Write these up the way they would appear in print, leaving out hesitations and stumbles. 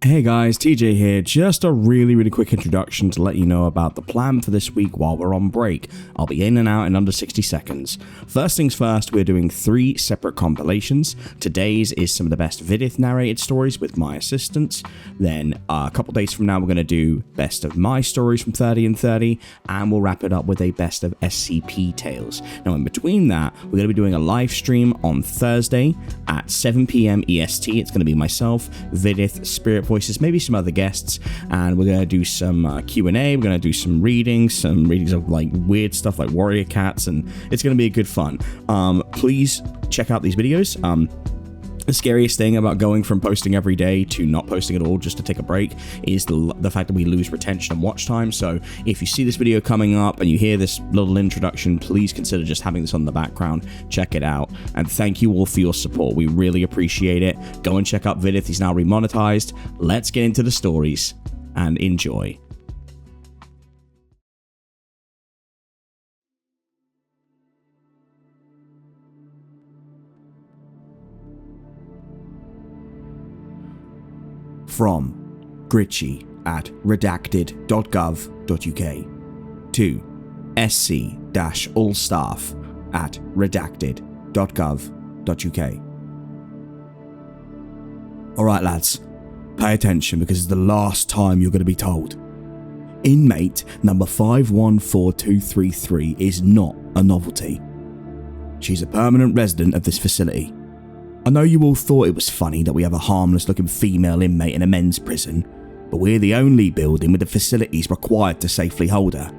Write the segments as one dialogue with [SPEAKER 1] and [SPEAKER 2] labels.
[SPEAKER 1] Hey guys, TJ here. Just a really quick introduction to let you know about the plan for this week while we're on break. I'll be in and out in under 60 seconds. First things first, we're doing 3 separate compilations. Today's is some of the best Viidith narrated stories with my assistants. Then a couple days from now, we're going to do best of my stories from 30 and 30, and we'll wrap it up with a best of SCP tales. Now in between that, we're going to be doing a live stream on Thursday at 7 PM EST. It's going to be myself, Viidith, Spirit Voices, maybe some other guests, and we're going to do some Q&A. We're going to do some readings of like weird stuff like warrior cats, and it's going to be a good fun. Please check out these videos. The scariest thing about going from posting every day to not posting at all just to take a break is the fact that we lose retention and watch time. So if you see this video coming up and you hear this little introduction, please consider just having this on the background. Check it out. And thank you all for your support. We really appreciate it. Go and check out Viidith. He's now remonetized. Let's get into the stories and enjoy. From Gritchy at redacted.gov.uk to SC-allstaff at redacted.gov.uk. Alright lads, pay attention because it's the last time you're going to be told. Inmate number 514233 is not a novelty. She's a permanent resident of this facility. I know you all thought it was funny that we have a harmless looking female inmate in a men's prison, but we're the only building with the facilities required to safely hold her.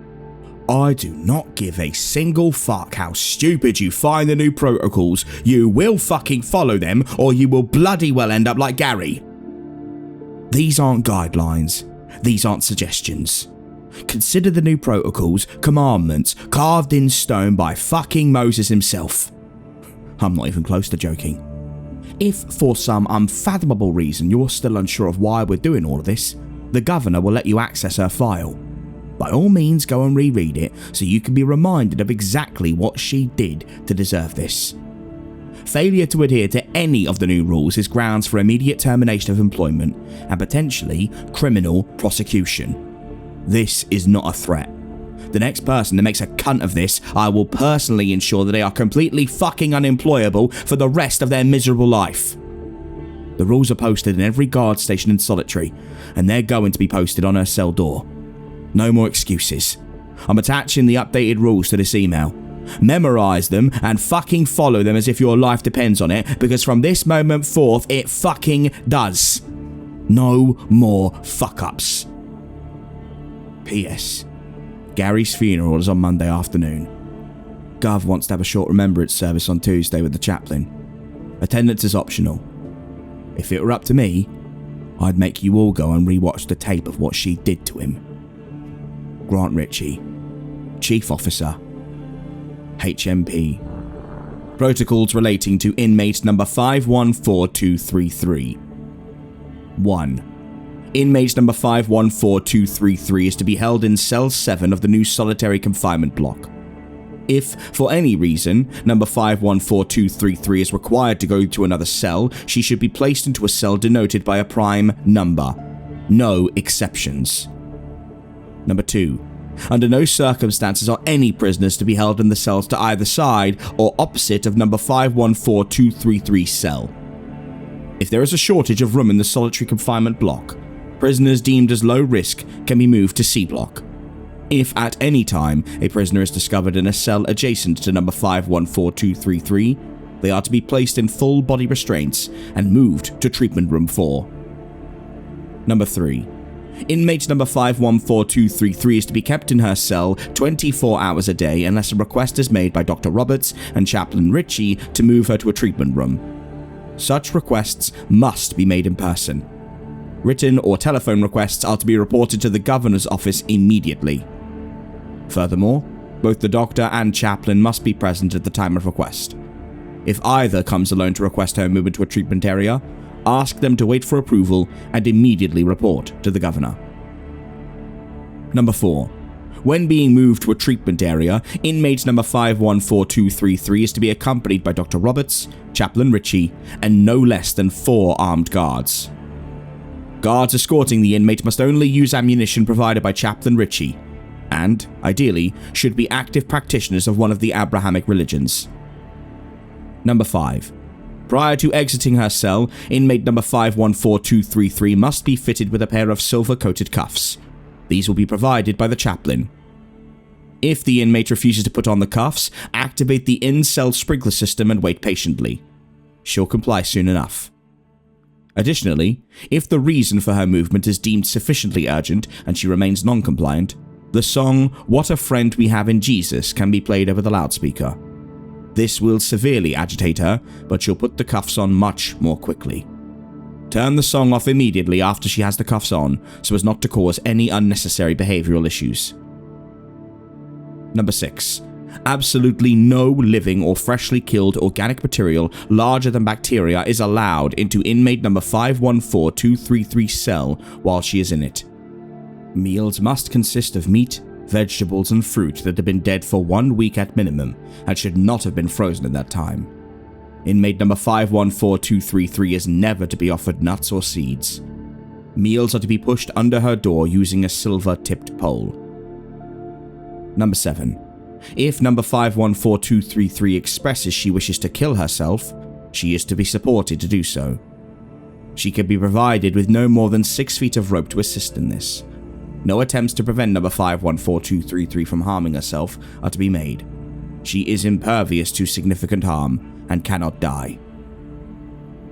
[SPEAKER 1] I do not give a single fuck how stupid you find the new protocols. You will fucking follow them or you will bloody well end up like Gary. These aren't guidelines. These aren't suggestions. Consider the new protocols commandments carved in stone by fucking Moses himself. I'm not even close to joking. If for some unfathomable reason you're still unsure of why we're doing all of this, the governor will let you access her file. By all means go and reread it so you can be reminded of exactly what she did to deserve this. Failure to adhere to any of the new rules is grounds for immediate termination of employment and potentially criminal prosecution. This is not a threat. The next person that makes a cunt of this, I will personally ensure that they are completely fucking unemployable for the rest of their miserable life. The rules are posted in every guard station in Solitary, and they're going to be posted on her cell door. No more excuses. I'm attaching the updated rules to this email. Memorize them and fucking follow them as if your life depends on it, because from this moment forth, it fucking does. No more fuck-ups. P.S. Gary's funeral is on Monday afternoon. Gov wants to have a short remembrance service on Tuesday with the chaplain. Attendance is optional. If it were up to me, I'd make you all go and rewatch the tape of what she did to him. Grant Ritchie, Chief Officer, HMP. Protocols relating to inmate number 514233. 1. Inmate number 514233 is to be held in cell 7 of the new solitary confinement block. If, for any reason, number 514233 is required to go to another cell, she should be placed into a cell denoted by a prime number. No exceptions. Number 2. Under no circumstances are any prisoners to be held in the cells to either side or opposite of number 514233's cell. If there is a shortage of room in the solitary confinement block, prisoners deemed as low risk can be moved to C block. If at any time a prisoner is discovered in a cell adjacent to number 514233, they are to be placed in full body restraints and moved to treatment room 4. Number 3. Inmate number 514233 is to be kept in her cell 24 hours a day unless a request is made by Dr. Roberts and Chaplain Ritchie to move her to a treatment room. Such requests must be made in person. Written or telephone requests are to be reported to the governor's office immediately. Furthermore, both the doctor and chaplain must be present at the time of request. If either comes alone to request her movement to a treatment area, ask them to wait for approval and immediately report to the governor. Number 4. When being moved to a treatment area, inmate number 514233 is to be accompanied by Dr. Roberts, Chaplain Ritchie, and no less than 4 armed guards. Guards escorting the inmate must only use ammunition provided by Chaplain Ritchie, and, ideally, should be active practitioners of one of the Abrahamic religions. Number 5. Prior to exiting her cell, inmate number 514233 must be fitted with a pair of silver-coated cuffs. These will be provided by the chaplain. If the inmate refuses to put on the cuffs, activate the in-cell sprinkler system and wait patiently. She'll comply soon enough. Additionally, if the reason for her movement is deemed sufficiently urgent and she remains non-compliant, the song "What a Friend We Have in Jesus" can be played over the loudspeaker. This will severely agitate her, but she'll put the cuffs on much more quickly. Turn the song off immediately after she has the cuffs on, so as not to cause any unnecessary behavioral issues. Number 6. Absolutely no living or freshly killed organic material larger than bacteria is allowed into inmate number 514233's cell while she is in it. Meals must consist of meat, vegetables, and fruit that have been dead for 1 week at minimum and should not have been frozen at that time. Inmate number 514233 is never to be offered nuts or seeds. Meals are to be pushed under her door using a silver-tipped pole. Number 7. If number 514233 expresses she wishes to kill herself, she is to be supported to do so. She can be provided with no more than 6 feet of rope to assist in this. No attempts to prevent number 514233 from harming herself are to be made. She is impervious to significant harm and cannot die.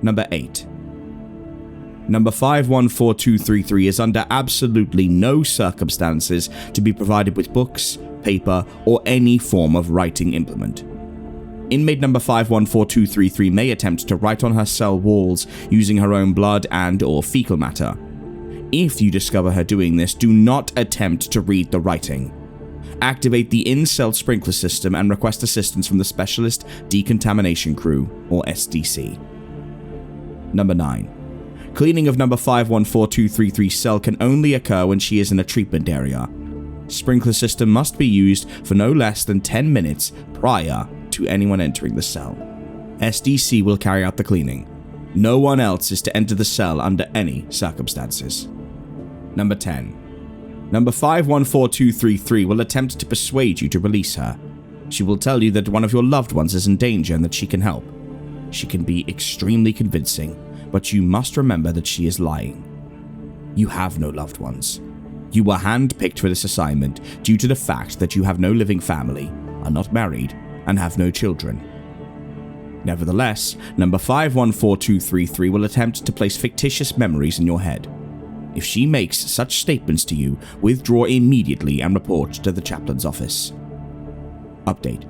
[SPEAKER 1] Number 8. Number 514233 is under absolutely no circumstances to be provided with books, paper, or any form of writing implement. Inmate number 514233 may attempt to write on her cell walls using her own blood and/or fecal matter. If you discover her doing this, do not attempt to read the writing. Activate the in-cell sprinkler system and request assistance from the Specialist Decontamination Crew, or SDC. Number 9. Cleaning of number 514233's cell can only occur when she is in a treatment area. Sprinkler system must be used for no less than 10 minutes prior to anyone entering the cell. SDC will carry out the cleaning. No one else is to enter the cell under any circumstances. Number 10. Number 514233 will attempt to persuade you to release her. She will tell you that one of your loved ones is in danger and that she can help. She can be extremely convincing, but you must remember that she is lying. You have no loved ones. You were handpicked for this assignment due to the fact that you have no living family, are not married, and have no children. Nevertheless, number 514233 will attempt to place fictitious memories in your head. If she makes such statements to you, withdraw immediately and report to the chaplain's office. Update.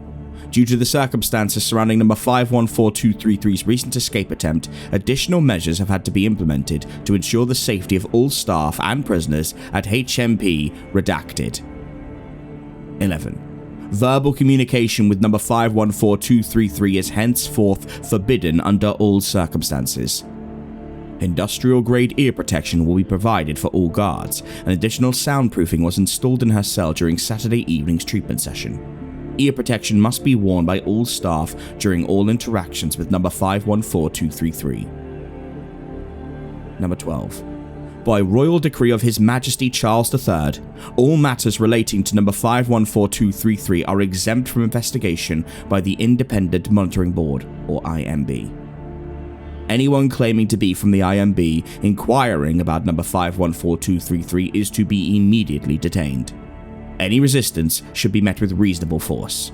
[SPEAKER 1] Due to the circumstances surrounding number 514233's recent escape attempt, additional measures have had to be implemented to ensure the safety of all staff and prisoners at HMP Redacted. 11. Verbal communication with number 514233 is henceforth forbidden under all circumstances. Industrial-grade ear protection will be provided for all guards, and additional soundproofing was installed in her cell during Saturday evening's treatment session. Ear protection must be worn by all staff during all interactions with number 514233. Number 12. By royal decree of His Majesty Charles III, all matters relating to number 514233 are exempt from investigation by the Independent Monitoring Board, or IMB. Anyone claiming to be from the IMB inquiring about number 514233 is to be immediately detained. Any resistance should be met with reasonable force.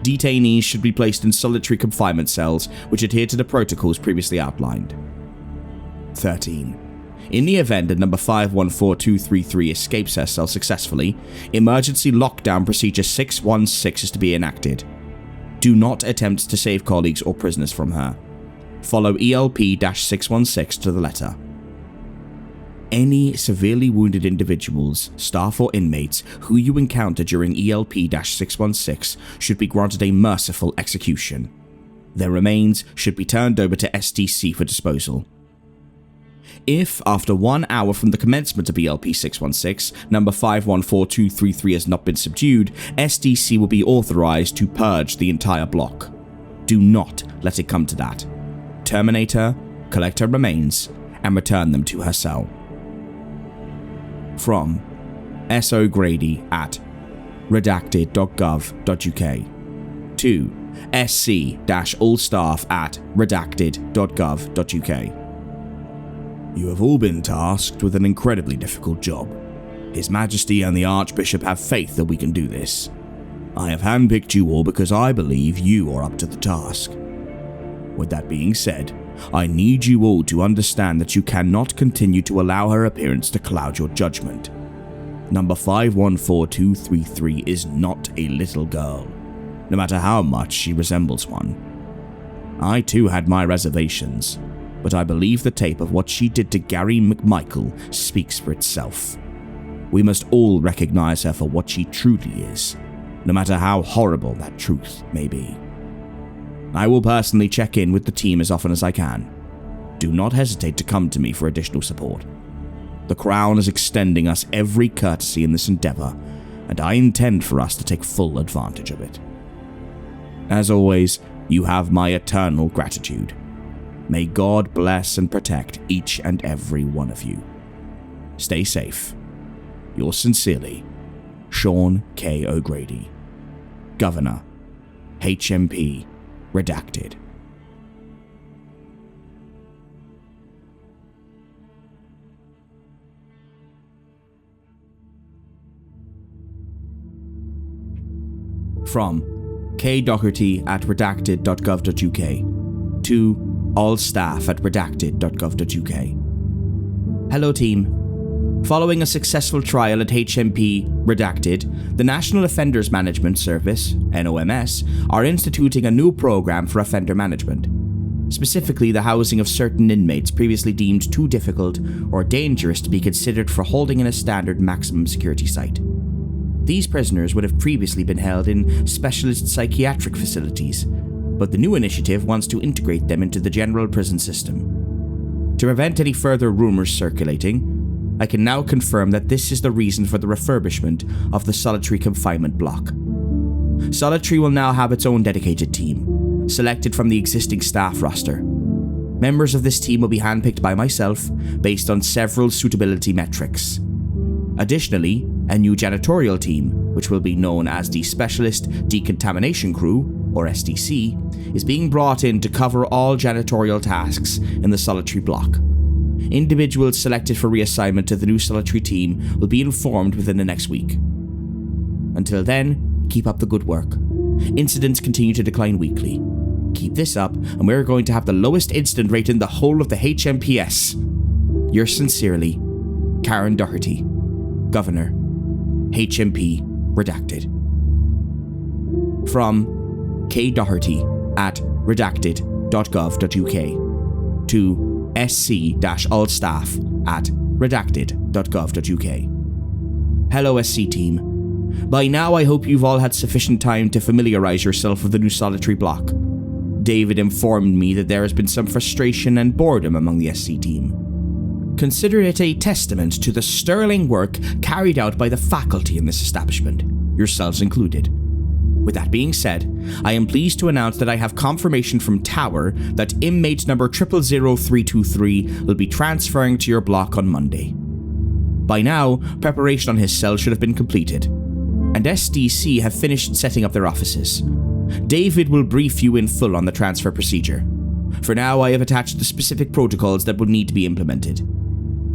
[SPEAKER 1] Detainees should be placed in solitary confinement cells which adhere to the protocols previously outlined. 13. In the event that number 514233 escapes her cell successfully, emergency lockdown procedure 616 is to be enacted. Do not attempt to save colleagues or prisoners from her. Follow ELP-616 to the letter. Any severely wounded individuals, staff or inmates who you encounter during ELP-616 should be granted a merciful execution. Their remains should be turned over to SDC for disposal. If, after 1 hour from the commencement of ELP-616, number 514233 has not been subdued, SDC will be authorized to purge the entire block. Do not let it come to that. Terminate her, collect her remains, and return them to her cell. From S.O.Grady at redacted.gov.uk to sc-allstaff at redacted.gov.uk. You have all been tasked with an incredibly difficult job. His Majesty and the Archbishop have faith that we can do this. I have handpicked you all because I believe you are up to the task. With that being said, I need you all to understand that you cannot continue to allow her appearance to cloud your judgment. Number 514233 is not a little girl, no matter how much she resembles one. I too had my reservations, but I believe the tape of what she did to Gary McMichael speaks for itself. We must all recognize her for what she truly is, no matter how horrible that truth may be. I will personally check in with the team as often as I can. Do not hesitate to come to me for additional support. The Crown is extending us every courtesy in this endeavor, and I intend for us to take full advantage of it. As always, you have my eternal gratitude. May God bless and protect each and every one of you. Stay safe. Yours sincerely, Sean K. O'Grady, Governor, HMP, Redacted. From K. Doherty at redacted.gov.uk to all staff at redacted.gov.uk. Hello team. Following a successful trial at HMP Redacted, the National Offenders Management Service, NOMS, are instituting a new program for offender management, specifically the housing of certain inmates previously deemed too difficult or dangerous to be considered for holding in a standard maximum security site. These prisoners would have previously been held in specialist psychiatric facilities, but the new initiative wants to integrate them into the general prison system. To prevent any further rumors circulating, I can now confirm that this is the reason for the refurbishment of the solitary confinement block. Solitary will now have its own dedicated team, selected from the existing staff roster. Members of this team will be handpicked by myself based on several suitability metrics. Additionally, a new janitorial team, which will be known as the Specialist Decontamination Crew, or SDC, is being brought in to cover all janitorial tasks in the solitary block. Individuals selected for reassignment to the new solitary team will be informed within the next week. Until then, keep up the good work. Incidents continue to decline weekly. Keep this up, and we're going to have the lowest incident rate in the whole of the HMPS. Yours sincerely, Karen Doherty, Governor, HMP Redacted. From K. Doherty at redacted.gov.uk to sc-allstaff at redacted.gov.uk. Hello SC team. By now I hope you've all had sufficient time to familiarise yourself with the new solitary block. David informed me that there has been some frustration and boredom among the SC team. Consider it a testament to the sterling work carried out by the faculty in this establishment, yourselves included. With that being said, I am pleased to announce that I have confirmation from Tower that inmate number 000323 will be transferring to your block on Monday. By now, preparation on his cell should have been completed, and SDC have finished setting up their offices. David will brief you in full on the transfer procedure. For now, I have attached the specific protocols that will need to be implemented.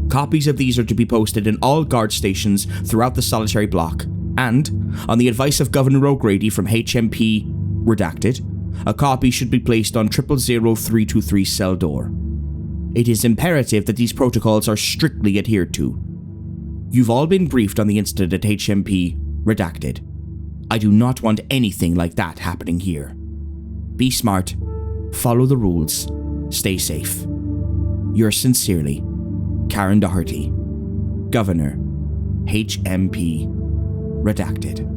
[SPEAKER 1] Copies of these are to be posted in all guard stations throughout the solitary block, and, on the advice of Governor O'Grady from HMP Redacted, a copy should be placed on 000323 cell door. It is imperative that these protocols are strictly adhered to. You've all been briefed on the incident at HMP Redacted. I do not want anything like that happening here. Be smart, follow the rules, stay safe. Yours sincerely, Karen Doherty, Governor, HMP Redacted.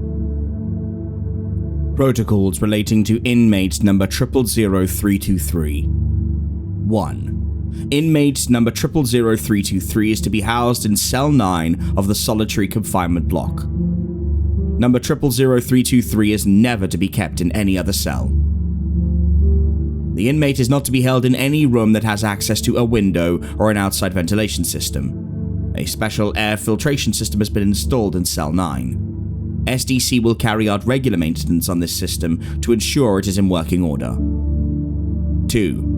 [SPEAKER 1] Protocols relating to inmate number 000323. 1. Inmate number 000323 is to be housed in cell 9 of the solitary confinement block. Number 000323 is never to be kept in any other cell. The inmate is not to be held in any room that has access to a window or an outside ventilation system. A special air filtration system has been installed in Cell 9. SDC will carry out regular maintenance on this system to ensure it is in working order. 2.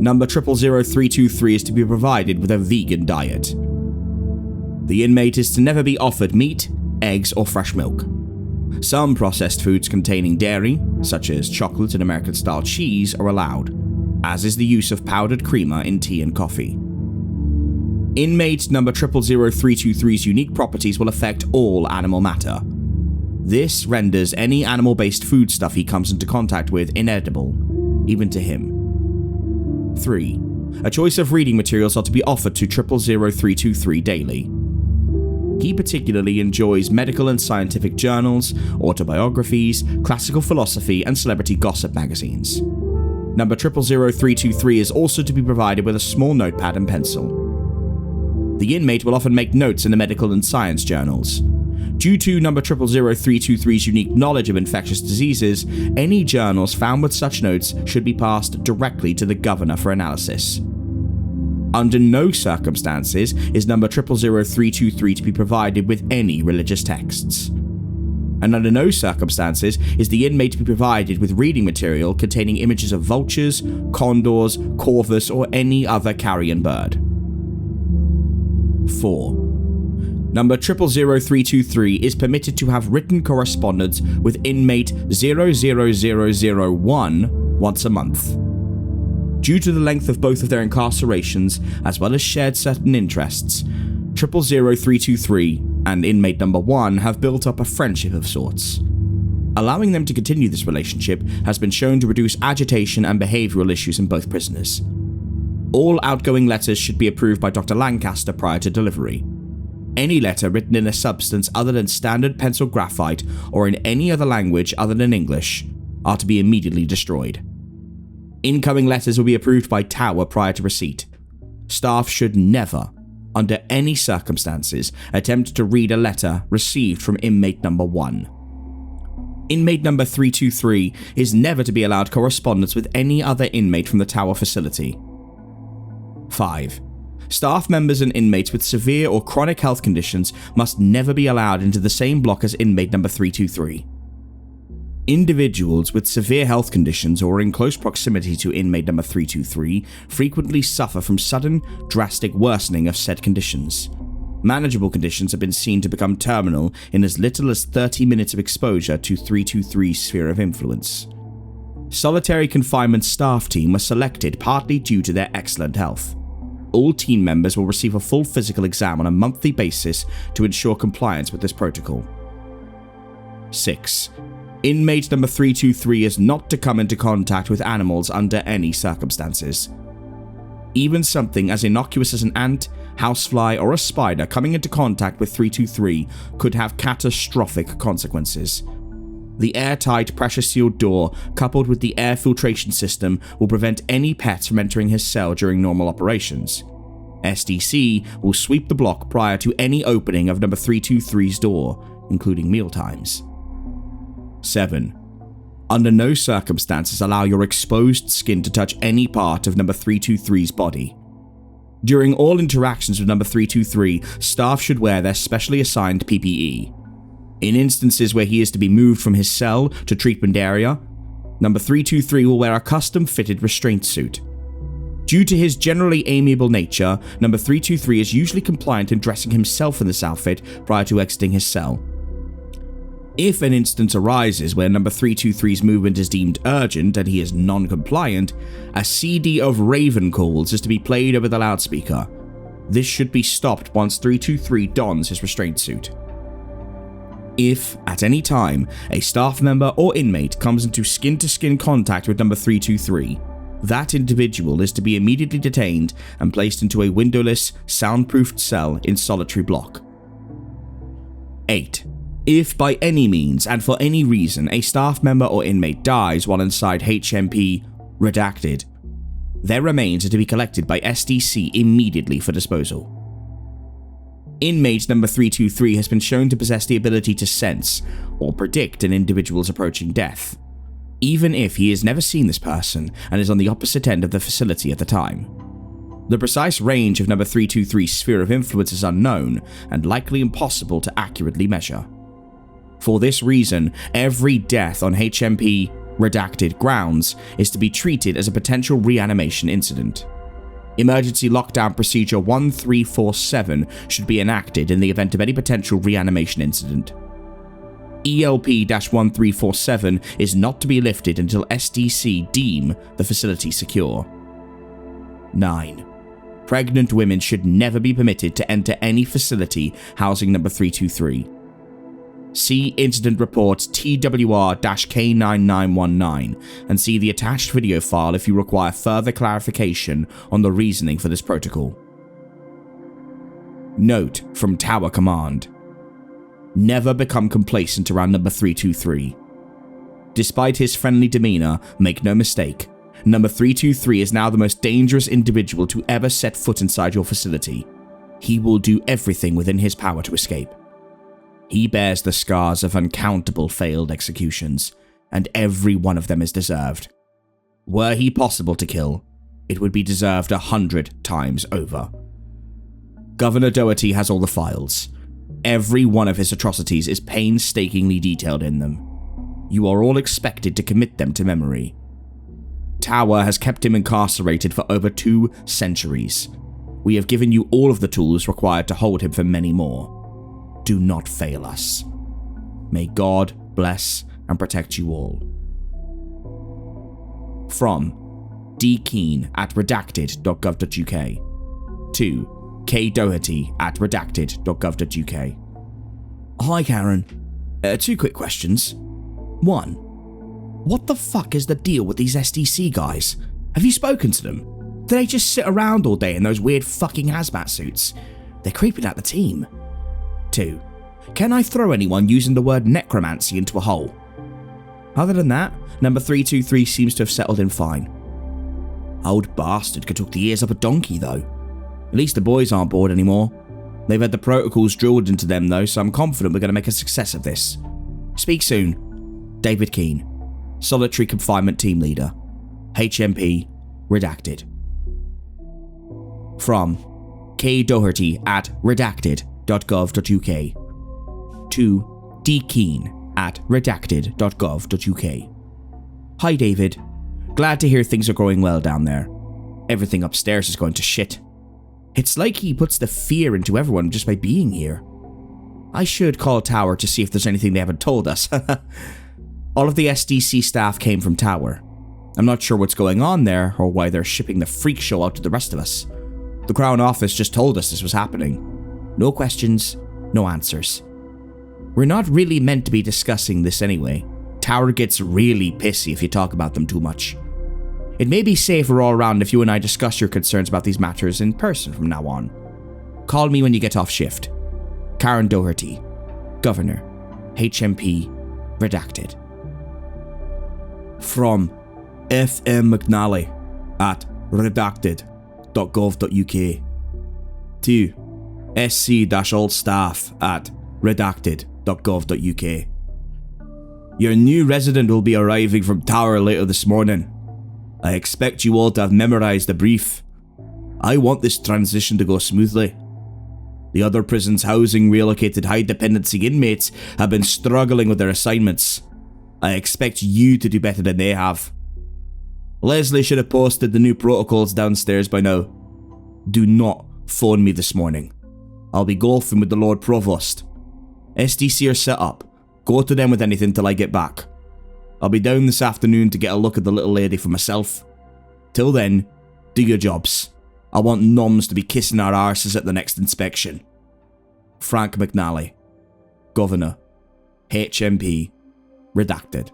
[SPEAKER 1] Number 000323 is to be provided with a vegan diet. The inmate is to never be offered meat, eggs, or fresh milk. Some processed foods containing dairy, such as chocolate and American-style cheese, are allowed, as is the use of powdered creamer in tea and coffee. Inmate number 000323's unique properties will affect all animal matter. This renders any animal-based foodstuff he comes into contact with inedible, even to him. 3. A choice of reading materials are to be offered to 000323 daily. He particularly enjoys medical and scientific journals, autobiographies, classical philosophy, and celebrity gossip magazines. Number 000323 is also to be provided with a small notepad and pencil. The inmate will often make notes in the medical and science journals. Due to number 000323's unique knowledge of infectious diseases, any journals found with such notes should be passed directly to the governor for analysis. Under no circumstances is number 000323 to be provided with any religious texts. And under no circumstances is the inmate to be provided with reading material containing images of vultures, condors, corvus, or any other carrion bird. 4. Number 000323 is permitted to have written correspondence with inmate 00001 once a month. Due to the length of both of their incarcerations, as well as shared certain interests, 000323 and inmate number 1 have built up a friendship of sorts. Allowing them to continue this relationship has been shown to reduce agitation and behavioral issues in both prisoners. All outgoing letters should be approved by Dr. Lancaster prior to delivery. Any letter written in a substance other than standard pencil graphite or in any other language other than English are to be immediately destroyed. Incoming letters will be approved by Tower prior to receipt. Staff should never, under any circumstances, attempt to read a letter received from inmate number 1. Inmate number 323 is never to be allowed correspondence with any other inmate from the Tower facility. 5. Staff members and inmates with severe or chronic health conditions must never be allowed into the same block as inmate number 323. Individuals with severe health conditions or in close proximity to inmate number 323 frequently suffer from sudden, drastic worsening of said conditions. Manageable conditions have been seen to become terminal in as little as 30 minutes of exposure to 323's sphere of influence. Solitary confinement staff team was selected partly due to their excellent health. All team members will receive a full physical exam on a monthly basis to ensure compliance with this protocol. 6. Inmate number 323 is not to come into contact with animals under any circumstances. Even something as innocuous as an ant, housefly, or a spider coming into contact with 323 could have catastrophic consequences. The airtight, pressure-sealed door, coupled with the air filtration system, will prevent any pets from entering his cell during normal operations. SDC will sweep the block prior to any opening of number 323's door, including mealtimes. 7. Under no circumstances allow your exposed skin to touch any part of number 323's body. During all interactions with number 323, staff should wear their specially assigned PPE. In instances where he is to be moved from his cell to treatment area, number 323 will wear a custom-fitted restraint suit. Due to his generally amiable nature, number 323 is usually compliant in dressing himself in this outfit prior to exiting his cell. If an instance arises where number 323's movement is deemed urgent and he is non-compliant, a CD of Raven calls is to be played over the loudspeaker. This should be stopped once 323 dons his restraint suit. If, at any time, a staff member or inmate comes into skin-to-skin contact with number 323, that individual is to be immediately detained and placed into a windowless, soundproofed cell in solitary block. 8. If by any means and for any reason a staff member or inmate dies while inside HMP redacted, their remains are to be collected by SDC immediately for disposal. Inmate number 323 has been shown to possess the ability to sense or predict an individual's approaching death, even if he has never seen this person and is on the opposite end of the facility at the time. The precise range of number 323's sphere of influence is unknown and likely impossible to accurately measure. For this reason, every death on HMP redacted grounds is to be treated as a potential reanimation incident. Emergency Lockdown Procedure 1347 should be enacted in the event of any potential reanimation incident. ELP-1347 is not to be lifted until SDC deem the facility secure. 9. Pregnant women should never be permitted to enter any facility housing number 323. See Incident Report TWR-K9919 and see the attached video file if you require further clarification on the reasoning for this protocol. Note from Tower Command: never become complacent around number 323. Despite his friendly demeanor, make no mistake, number 323 is now the most dangerous individual to ever set foot inside your facility. He will do everything within his power to escape. He bears the scars of uncountable failed executions, and every one of them is deserved. Were he possible to kill, it would be deserved 100 times over. Governor Doherty has all the files. Every one of his atrocities is painstakingly detailed in them. You are all expected to commit them to memory. Tower has kept him incarcerated for over 2 centuries. We have given you all of the tools required to hold him for many more. Do not fail us. May God bless and protect you all. From dkeen@redacted.gov.uk to kdoherty@redacted.gov.uk. Hi Karen. 2 quick questions. 1. What the fuck is the deal with these SDC guys? Have you spoken to them? Do they just sit around all day in those weird fucking hazmat suits? They're creeping out the team. 2. Can I throw anyone using the word necromancy into a hole? Other than that, number 323 seems to have settled in fine. Old bastard could talk the ears up a donkey though. At least the boys aren't bored anymore. They've had the protocols drilled into them though, so I'm confident we're going to make a success of this. Speak soon. David Keane, Solitary Confinement Team Leader, HMP Redacted. From kdoherty@redacted.gov.uk to dkeen@redacted.gov.uk. Hi David, glad to hear things are going well down there. Everything upstairs is going to shit. It's like he puts the fear into everyone just by being here. I should call Tower to see if there's anything they haven't told us. All of the SDC staff came from Tower. I'm not sure what's going on there or why they're shipping the freak show out to the rest of us. The Crown Office just told us this was happening. No questions, no answers. We're not really meant to be discussing this anyway. Tower gets really pissy if you talk about them too much. It may be safer all around if you and I discuss your concerns about these matters in person from now on. Call me when you get off shift. Karen Doherty, Governor, HMP Redacted. From FM McNally@redacted.gov.uk to SC-All-Staff@redacted.gov.uk. Your new resident will be arriving from Tower later this morning. I expect you all to have memorized the brief. I want this transition to go smoothly. The other prisons housing relocated high dependency inmates have been struggling with their assignments. I expect you to do better than they have. Leslie should have posted the new protocols downstairs by now. Do not phone me this morning. I'll be golfing with the Lord Provost. SDC are set up. Go to them with anything till I get back. I'll be down this afternoon to get a look at the little lady for myself. Till then, do your jobs. I want noms to be kissing our arses at the next inspection. Frank McNally, Governor, HMP Redacted.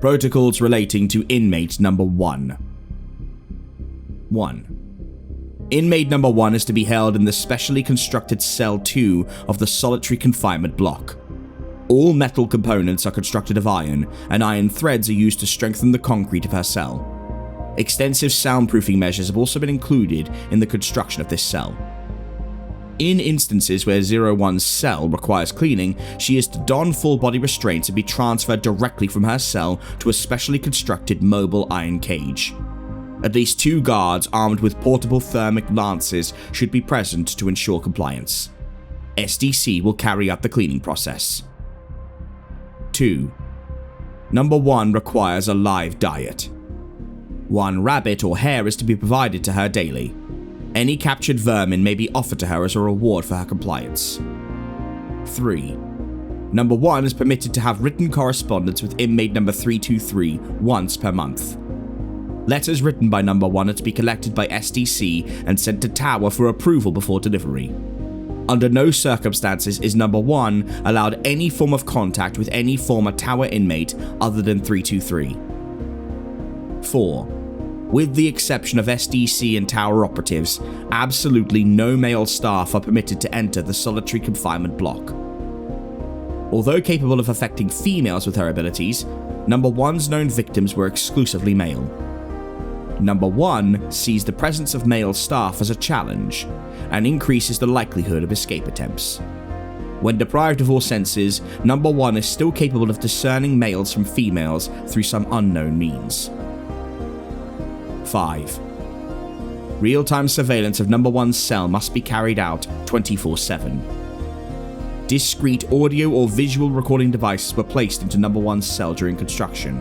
[SPEAKER 1] Protocols relating to inmate number 1. 1. Inmate number 1 is to be held in the specially constructed Cell 2 of the Solitary Confinement Block. All metal components are constructed of iron, and iron threads are used to strengthen the concrete of her cell. Extensive soundproofing measures have also been included in the construction of this cell. In instances where 01's cell requires cleaning, she is to don full body restraints and be transferred directly from her cell to a specially constructed mobile iron cage. At least 2 guards armed with portable thermic lances should be present to ensure compliance. SDC will carry out the cleaning process. 2. Number 1 requires a live diet. 1 rabbit or hare is to be provided to her daily. Any captured vermin may be offered to her as a reward for her compliance. 3. Number 1 is permitted to have written correspondence with inmate number 323 once per month. Letters written by number 1 are to be collected by SDC and sent to Tower for approval before delivery. Under no circumstances is number 1 allowed any form of contact with any former Tower inmate other than 323. 4. With the exception of SDC and Tower operatives, absolutely no male staff are permitted to enter the solitary confinement block. Although capable of affecting females with her abilities, number 1's known victims were exclusively male. Number 1 sees the presence of male staff as a challenge and increases the likelihood of escape attempts. When deprived of all senses, number 1 is still capable of discerning males from females through some unknown means. 5. Real-time surveillance of number 1's cell must be carried out 24/7. Discrete audio or visual recording devices were placed into number 1's cell during construction.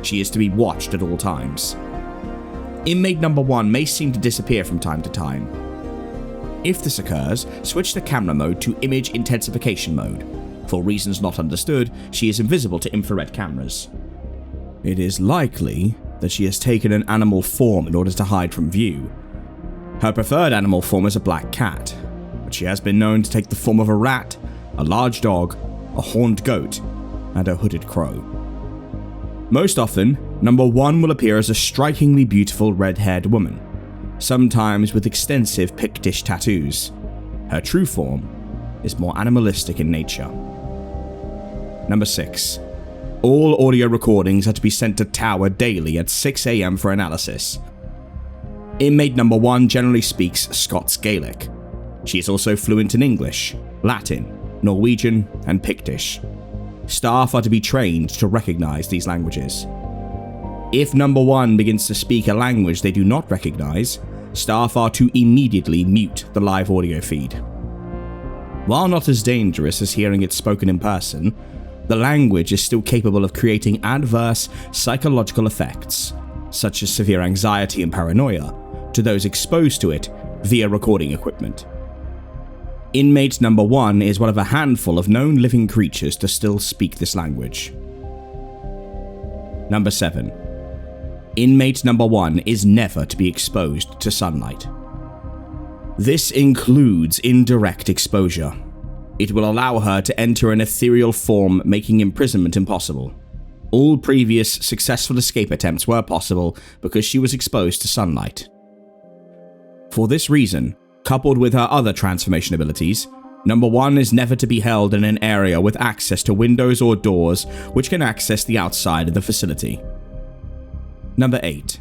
[SPEAKER 1] She is to be watched at all times. Inmate number 1 may seem to disappear from time to time. If this occurs, switch the camera mode to image intensification mode. For reasons not understood, she is invisible to infrared cameras. It is likely that she has taken an animal form in order to hide from view. Her preferred animal form is a black cat, but she has been known to take the form of a rat, a large dog, a horned goat, and a hooded crow. Most often, number 1 will appear as a strikingly beautiful red-haired woman, sometimes with extensive Pictish tattoos. Her true form is more animalistic in nature. Number 6. All audio recordings are to be sent to Tower daily at 6 AM for analysis. Inmate number 1 generally speaks Scots Gaelic. She is also fluent in English, Latin, Norwegian, and Pictish. Staff are to be trained to recognize these languages. If number 1 begins to speak a language they do not recognize, staff are to immediately mute the live audio feed. While not as dangerous as hearing it spoken in person, the language is still capable of creating adverse psychological effects, such as severe anxiety and paranoia, to those exposed to it via recording equipment. Inmate number 1 is one of a handful of known living creatures to still speak this language. Number 7. Inmate number 1 is never to be exposed to sunlight. This includes indirect exposure. It will allow her to enter an ethereal form, making imprisonment impossible. All previous successful escape attempts were possible because she was exposed to sunlight. For this reason, coupled with her other transformation abilities, number 1 is never to be held in an area with access to windows or doors which can access the outside of the facility. Number 8.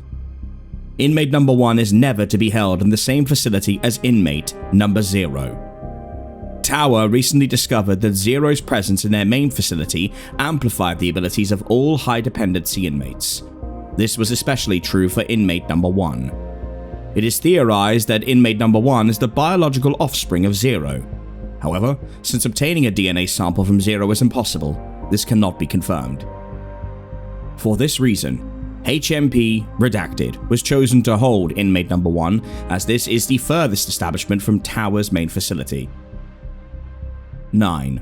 [SPEAKER 1] Inmate number 1 is never to be held in the same facility as inmate number 0. Tower recently discovered that Zero's presence in their main facility amplified the abilities of all high-dependency inmates. This was especially true for inmate number 1. It is theorized that inmate number 1 is the biological offspring of Zero. However, since obtaining a DNA sample from Zero is impossible, this cannot be confirmed. For this reason, HMP Redacted was chosen to hold inmate number 1, as this is the furthest establishment from Tower's main facility. 9.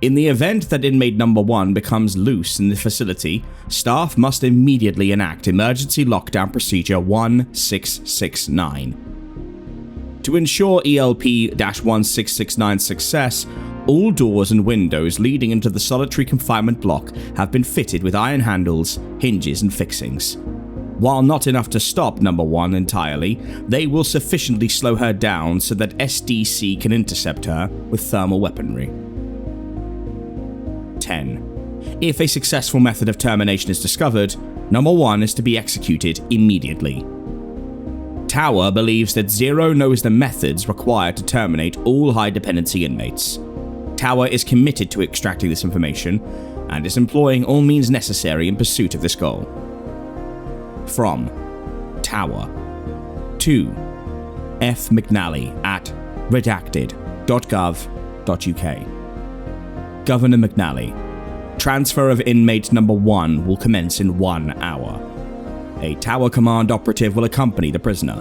[SPEAKER 1] In the event that inmate number 1 becomes loose in the facility, staff must immediately enact Emergency Lockdown Procedure 1669. To ensure ELP-1669 success, all doors and windows leading into the solitary confinement block have been fitted with iron handles, hinges, and fixings. While not enough to stop number 1 entirely, they will sufficiently slow her down so that SDC can intercept her with thermal weaponry. 10. If a successful method of termination is discovered, number 1 is to be executed immediately. Tower believes that Zero knows the methods required to terminate all high dependency inmates. Tower is committed to extracting this information and is employing all means necessary in pursuit of this goal. From Tower to F. McNally at redacted.gov.uk. Governor McNally, transfer of inmate number 1 will commence in 1 hour. A Tower Command operative will accompany the prisoner.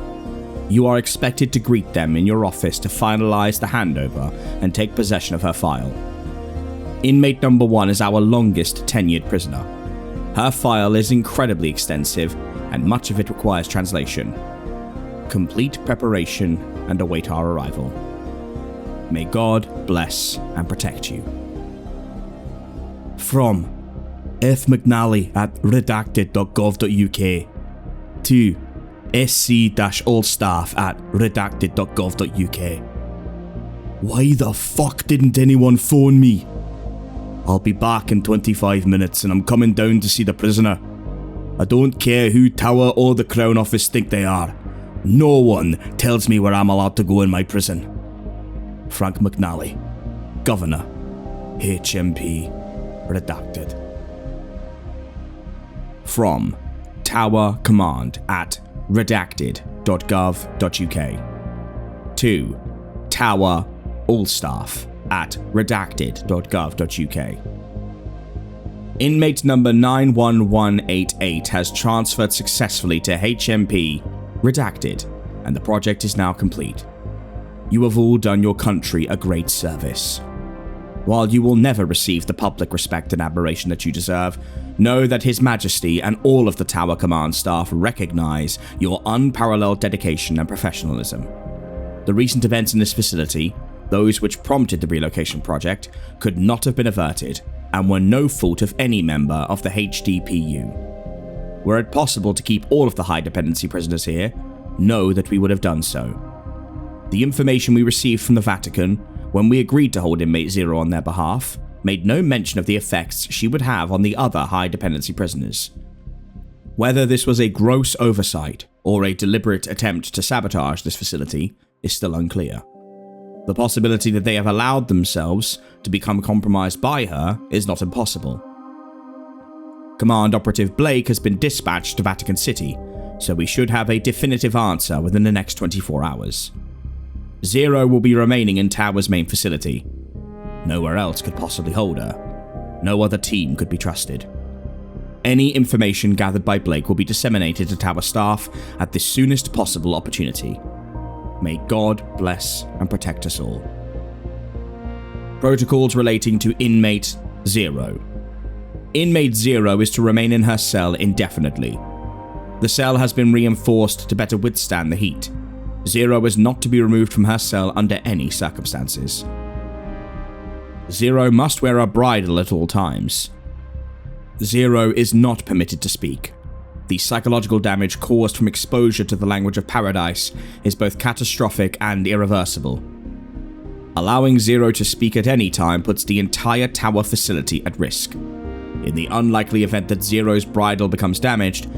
[SPEAKER 1] You are expected to greet them in your office to finalize the handover and take possession of her file. Inmate number 1 is our longest tenured prisoner. Her file is incredibly extensive and much of it requires translation. Complete preparation and await our arrival. May God bless and protect you. From F. McNally at redacted.gov.uk to SC-all-staff at redacted.gov.uk. Why the fuck didn't anyone phone me? I'll be back in 25 minutes and I'm coming down to see the prisoner. I don't care who Tower or the Crown Office think they are. No one tells me where I'm allowed to go in my prison. Frank McNally, Governor, HMP, redacted. From Tower Command at redacted.gov.uk to Tower All-Staff at redacted.gov.uk. Inmate number 91188 has transferred successfully to HMP Redacted, and the project is now complete. You have all done your country a great service. While you will never receive the public respect and admiration that you deserve, know that His Majesty and all of the Tower Command staff recognize your unparalleled dedication and professionalism. The recent events in this facility, those which prompted the relocation project, could not have been averted and were no fault of any member of the HDPU. Were it possible to keep all of the high dependency prisoners here, know that we would have done so. The information we received from the Vatican, when we agreed to hold inmate 0 on their behalf, made no mention of the effects she would have on the other high dependency prisoners. Whether this was a gross oversight or a deliberate attempt to sabotage this facility is still unclear. The possibility that they have allowed themselves to become compromised by her is not impossible. Command Operative Blake has been dispatched to Vatican City, so we should have a definitive answer within the next 24 hours. 0 will be remaining in Tower's main facility. Nowhere else could possibly hold her. No other team could be trusted. Any information gathered by Blake will be disseminated to Tower staff at the soonest possible opportunity. May God bless and protect us all. Protocols relating to Inmate 0. Inmate 0 is to remain in her cell indefinitely. The cell has been reinforced to better withstand the heat. 0 is not to be removed from her cell under any circumstances. 0 must wear a bridle at all times. 0 is not permitted to speak. The psychological damage caused from exposure to the language of paradise is both catastrophic and irreversible. Allowing 0 to speak at any time puts the entire Tower facility at risk. In the unlikely event that 0's bridle becomes damaged,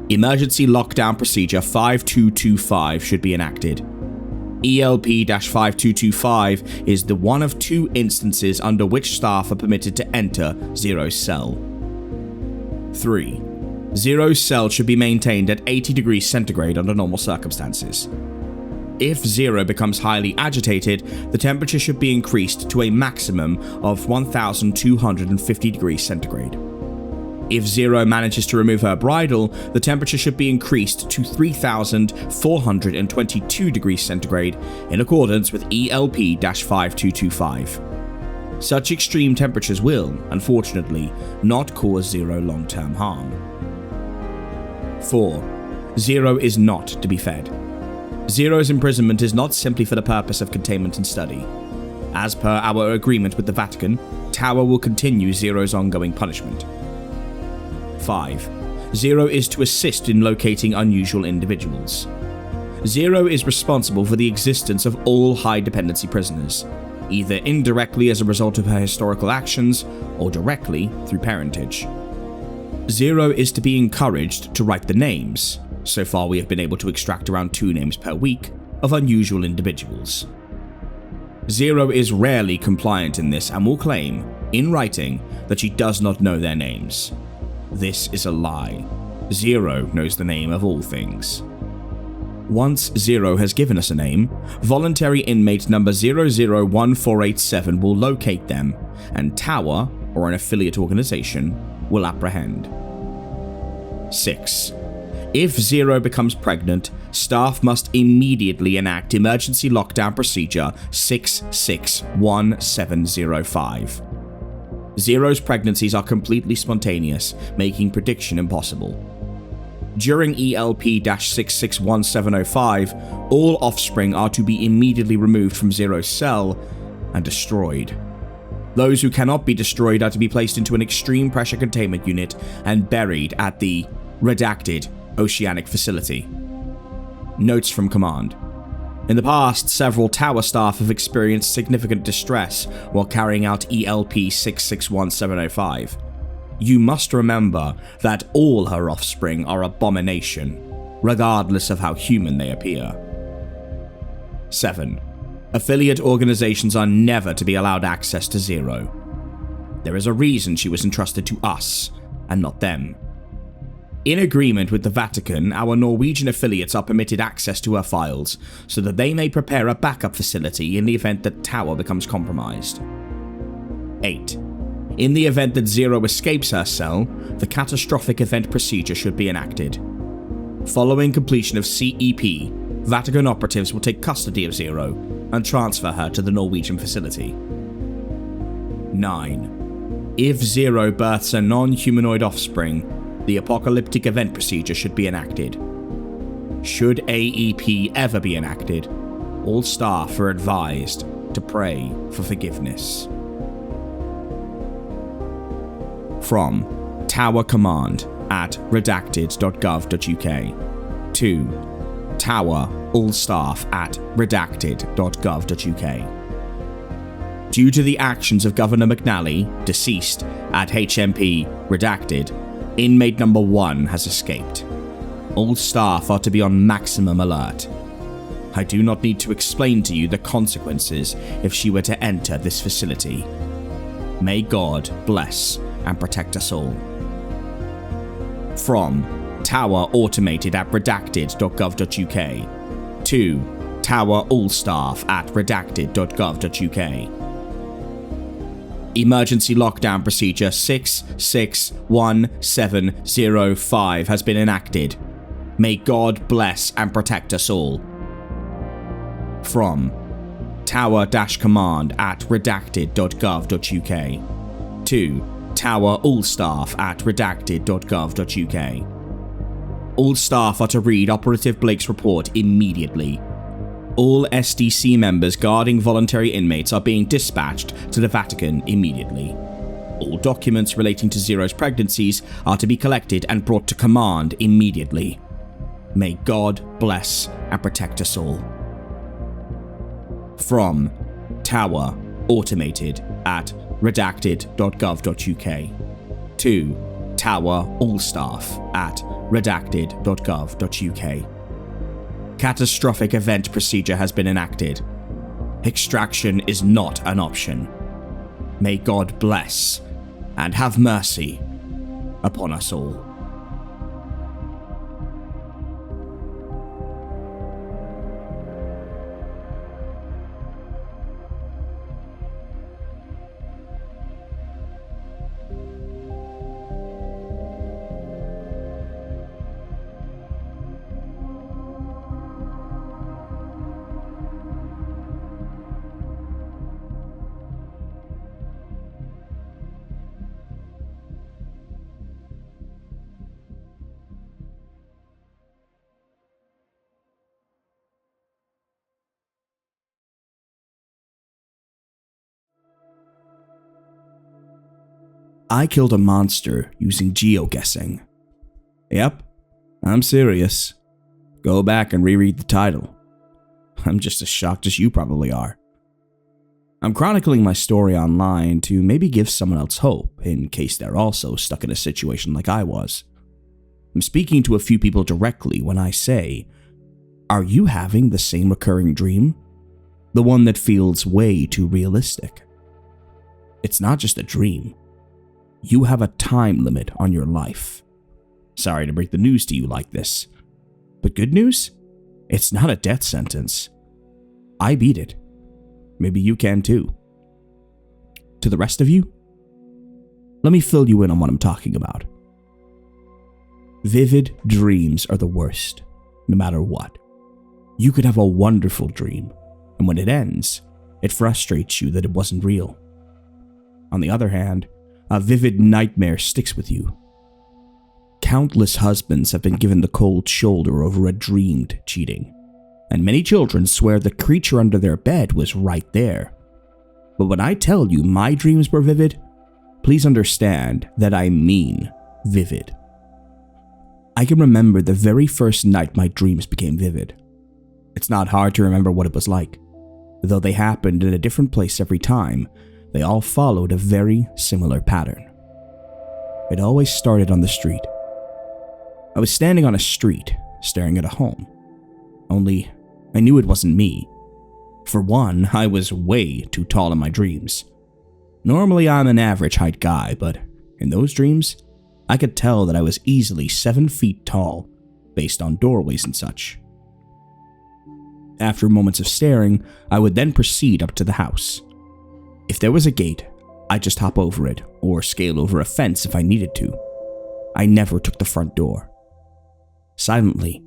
[SPEAKER 1] Emergency Lockdown Procedure 5225 should be enacted. ELP-5225 is the one of 2 instances under which staff are permitted to enter 0's cell. 3. 0's cell should be maintained at 80 degrees centigrade under normal circumstances. If 0 becomes highly agitated, the temperature should be increased to a maximum of 1250 degrees centigrade. If 0 manages to remove her bridle, the temperature should be increased to 3422 degrees centigrade in accordance with ELP-5225. Such extreme temperatures will, unfortunately, not cause 0 long-term harm. 4. 0 is not to be fed. 0's imprisonment is not simply for the purpose of containment and study. As per our agreement with the Vatican, Tower will continue 0's ongoing punishment. 5. 0 is to assist in locating unusual individuals. 0 is responsible for the existence of all high dependency prisoners, either indirectly as a result of her historical actions or directly through parentage. 0 is to be encouraged to write the names, So far, we have been able to extract around 2 names per week of unusual individuals. Zero is rarely compliant in this and will claim, in writing, that she does not know their names. This is a lie. Zero knows the name of all things. Once Zero has given us a name, voluntary inmate number 001487 will locate them, and Tower, or an affiliate organization, will apprehend. 6. If Zero becomes pregnant, staff must immediately enact Emergency Lockdown Procedure 661705. Zero's pregnancies are completely spontaneous, making prediction impossible. During ELP-661705, all offspring are to be immediately removed from Zero's cell and destroyed. Those who cannot be destroyed are to be placed into an extreme pressure containment unit and buried at the redacted Oceanic Facility. Notes from Command. In the past, several Tower staff have experienced significant distress while carrying out ELP-661705. You must remember that all her offspring are abomination, regardless of how human they appear. 7. Affiliate organizations are never to be allowed access to Zero. There is a reason she was entrusted to us, and not them. In agreement with the Vatican, our Norwegian affiliates are permitted access to her files so that they may prepare a backup facility in the event that Tower becomes compromised. 8. In the event that Zero escapes her cell, the catastrophic event procedure should be enacted. Following completion of CEP, Vatican operatives will take custody of Zero and transfer her to the Norwegian facility. 9. If Zero births a non-humanoid offspring, the apocalyptic event procedure should be enacted. Should AEP ever be enacted, all staff are advised to pray for forgiveness. From Tower Command at redacted.gov.uk to Tower all staff at redacted.gov.uk. Due to the actions of Governor McNally, deceased, at HMP Redacted, inmate number 1 has escaped. All staff are to be on maximum alert. I do not need to explain to you the consequences if she were to enter this facility. May God bless and protect us all. From Tower Automated at redacted.gov.uk to Tower All Staff at redacted.gov.uk. Emergency Lockdown Procedure 661705 has been enacted. May God bless and protect us all. From Tower-Command at redacted.gov.uk to Tower All Staff at redacted.gov.uk. All staff are to read Operative Blake's report immediately. All SDC members guarding voluntary inmates are being dispatched to the Vatican immediately. All documents relating to Zero's pregnancies are to be collected and brought to command immediately. May God bless and protect us all. From Tower Automated at redacted.gov.uk to Tower All Staff at redacted.gov.uk. Catastrophic event procedure has been enacted. Extraction is not an option. May God bless and have mercy upon us all. I killed a monster using Geo-Guessing. Yep, I'm serious. Go back and reread the title. I'm just as shocked as you probably are. I'm chronicling my story online to maybe give someone else hope in case they're also stuck in a situation like I was. I'm speaking to a few people directly when I say, are you having the same recurring dream? The one that feels way too realistic. It's not just a dream. You have a time limit on your life. Sorry to break the news to you like this, but good news? It's not a death sentence. I beat it. Maybe you can too. To the rest of you, let me fill you in on what I'm talking about. Vivid dreams are the worst, no matter what. You could have a wonderful dream, and when it ends, it frustrates you that it wasn't real. On the other hand, a vivid nightmare sticks with you. Countless husbands have been given the cold shoulder over a dreamed cheating, and many children swear the creature under their bed was right there. But when I tell you my dreams were vivid, please understand that I mean vivid. I can remember the very first night my dreams became vivid. It's not hard to remember what it was like. Though they happened in a different place every time, they all followed a very similar pattern. It always started on the street. I was standing on a street, staring at a home. Only, I knew it wasn't me. For one, I was way too tall in my dreams. Normally I'm an average height guy, but in those dreams, I could tell that I was easily 7 feet tall, based on doorways and such. After moments of staring, I would then proceed up to the house. If there was a gate, I'd just hop over it, or scale over a fence if I needed to. I never took the front door. Silently,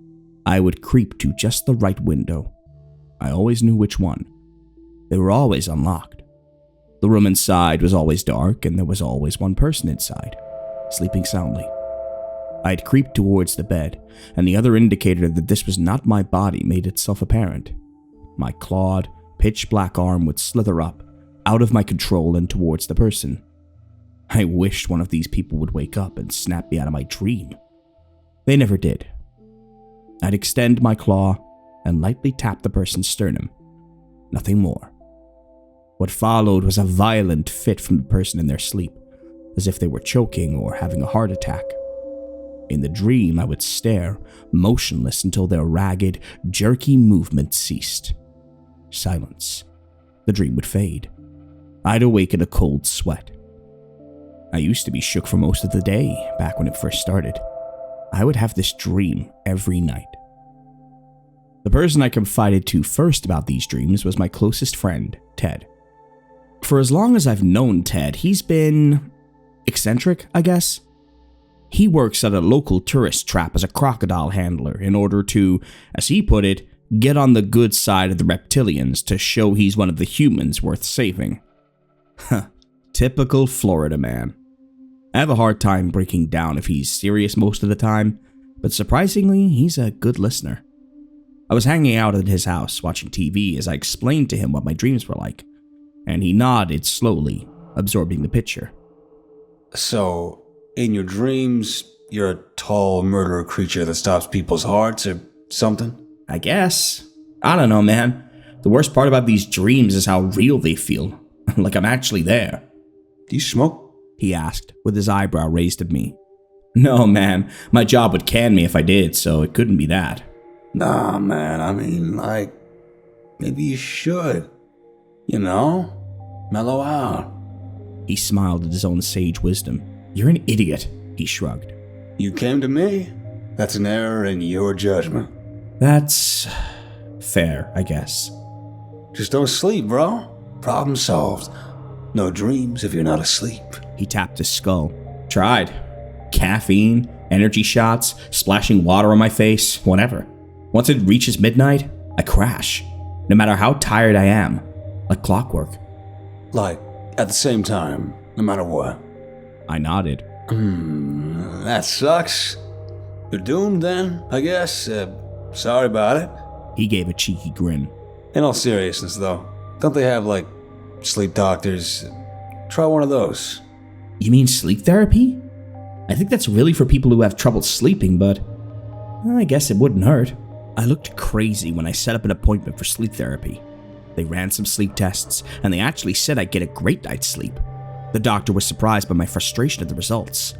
[SPEAKER 1] I would creep to just the right window. I always knew which one. They were always unlocked. The room inside was always dark, and there was always one person inside, sleeping soundly. I'd creep towards the bed, and the other indicator that this was not my body made itself apparent. My clawed, pitch-black arm would slither up, out of my control and towards the person. I wished one of these people would wake up and snap me out of my dream. They never did. I'd extend my claw and lightly tap the person's sternum. Nothing more. What followed was a violent fit from the person in their sleep, as if they were choking or having a heart attack. In the dream, I would stare, motionless until their ragged, jerky movement ceased. Silence. The dream would fade. I'd awake in a cold sweat. I used to be shook for most of the day, back when it first started. I would have this dream every night. The person I confided to first about these dreams was my closest friend, Ted. For as long as I've known Ted, he's been eccentric, I guess. He works at a local tourist trap as a crocodile handler in order to, as he put it, get on the good side of the reptilians to show he's one of the humans worth saving. Huh, typical Florida man. I have a hard time breaking down if he's serious most of the time, but surprisingly, he's a good listener. I was hanging out at his house watching TV as I explained to him what my dreams were like, and he nodded slowly, absorbing the picture.
[SPEAKER 2] So, in your dreams, you're a tall murderer creature that stops people's hearts or something?
[SPEAKER 1] I guess. I don't know, man. The worst part about these dreams is how real they feel. Like I'm actually there.
[SPEAKER 2] Do you smoke?
[SPEAKER 1] He asked, with his eyebrow raised at me. No, man. My job would can me if I did, so it couldn't be that.
[SPEAKER 2] Nah, man. I mean, like, maybe you should. You know? Mellow out.
[SPEAKER 1] He smiled at his own sage wisdom. You're an idiot, he shrugged.
[SPEAKER 2] You came to me? That's an error in your judgment.
[SPEAKER 1] That's fair, I guess.
[SPEAKER 2] Just don't sleep, bro. Problem solved. No dreams if you're not asleep.
[SPEAKER 1] He tapped his skull. Tried. Caffeine, energy shots, splashing water on my face, whatever. Once it reaches midnight, I crash. No matter how tired I am. Like clockwork.
[SPEAKER 2] Like, at the same time, no matter what.
[SPEAKER 1] I nodded.
[SPEAKER 2] That sucks. You're doomed then, I guess. Sorry about it.
[SPEAKER 1] He gave a cheeky grin.
[SPEAKER 2] In all seriousness, though, don't they have, like, sleep doctors? Try one of those.
[SPEAKER 1] You mean sleep therapy? I think that's really for people who have trouble sleeping, but I guess it wouldn't hurt. I looked crazy when I set up an appointment for sleep therapy. They ran some sleep tests, and they actually said I'd get a great night's sleep. The doctor was surprised by my frustration at the results.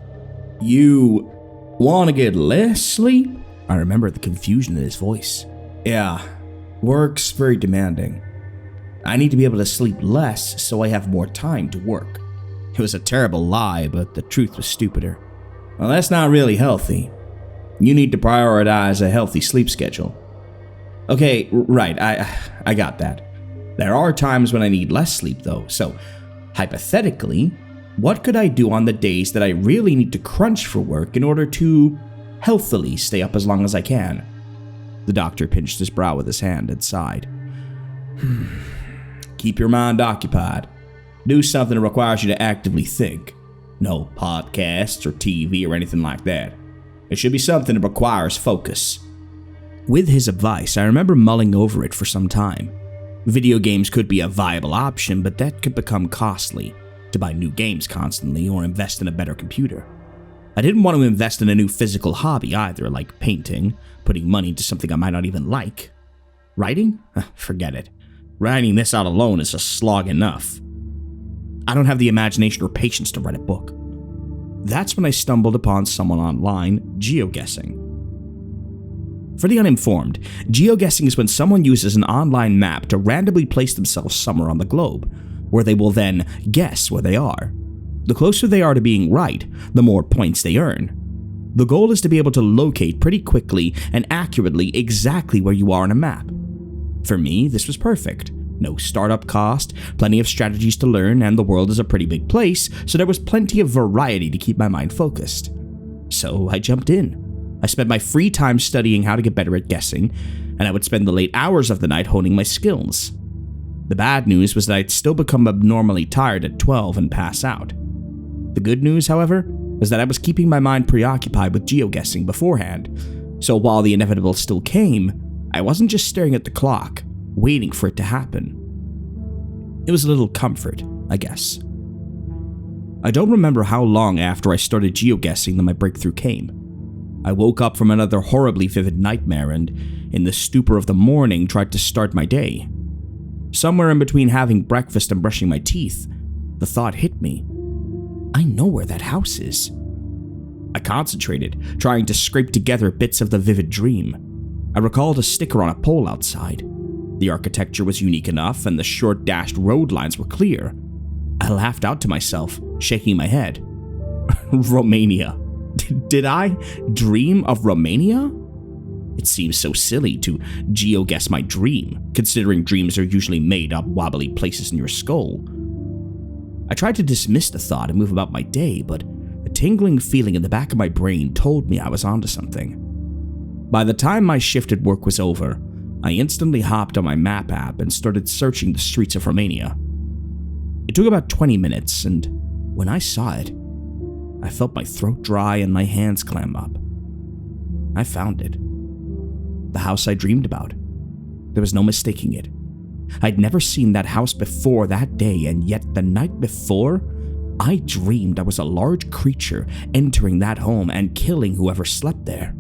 [SPEAKER 1] You Want to get less sleep? I remember the confusion in his voice. Yeah, work's very demanding. I need to be able to sleep less so I have more time to work. It was a terrible lie, but the truth was stupider. Well, that's not really healthy. You need to prioritize a healthy sleep schedule. Okay, right, I got that. There are times when I need less sleep though, so hypothetically, what could I do on the days that I really need to crunch for work in order to healthily stay up as long as I can? The doctor pinched his brow with his hand and sighed. Keep your mind occupied. Do something that requires you to actively think. No podcasts or TV or anything like that. It should be something that requires focus. With his advice, I remember mulling over it for some time. Video games could be a viable option, but that could become costly, to buy new games constantly or invest in a better computer. I didn't want to invest in a new physical hobby either, like painting, putting money into something I might not even like. Writing? Forget it. Writing this out alone is a slog enough. I don't have the imagination or patience to write a book. That's when I stumbled upon someone online geo-guessing. For the uninformed, geo-guessing is when someone uses an online map to randomly place themselves somewhere on the globe, where they will then guess where they are. The closer they are to being right, the more points they earn. The goal is to be able to locate pretty quickly and accurately exactly where you are on a map. For me, this was perfect. No startup cost, plenty of strategies to learn, and the world is a pretty big place, so there was plenty of variety to keep my mind focused. So I jumped in. I spent my free time studying how to get better at guessing, and I would spend the late hours of the night honing my skills. The bad news was that I'd still become abnormally tired at 12 and pass out. The good news, however, was that I was keeping my mind preoccupied with geo-guessing beforehand, so while the inevitable still came, I wasn't just staring at the clock, waiting for it to happen. It was a little comfort, I guess. I don't remember how long after I started geo-guessing that my breakthrough came. I woke up from another horribly vivid nightmare and, in the stupor of the morning, tried to start my day. Somewhere in between having breakfast and brushing my teeth, the thought hit me. I know where that house is. I concentrated, trying to scrape together bits of the vivid dream. I recalled a sticker on a pole outside. The architecture was unique enough and the short dashed road lines were clear. I laughed out to myself, shaking my head. Romania. Did I dream of Romania? It seems so silly to geo-guess my dream, considering dreams are usually made up wobbly places in your skull. I tried to dismiss the thought and move about my day, but a tingling feeling in the back of my brain told me I was onto something. By the time my shift at work was over, I instantly hopped on my map app and started searching the streets of Romania. It took about 20 minutes, and when I saw it, I felt my throat dry and my hands clam up. I found it. The house I dreamed about. There was no mistaking it. I'd never seen that house before that day, and yet the night before, I dreamed I was a large creature entering that home and killing whoever slept there.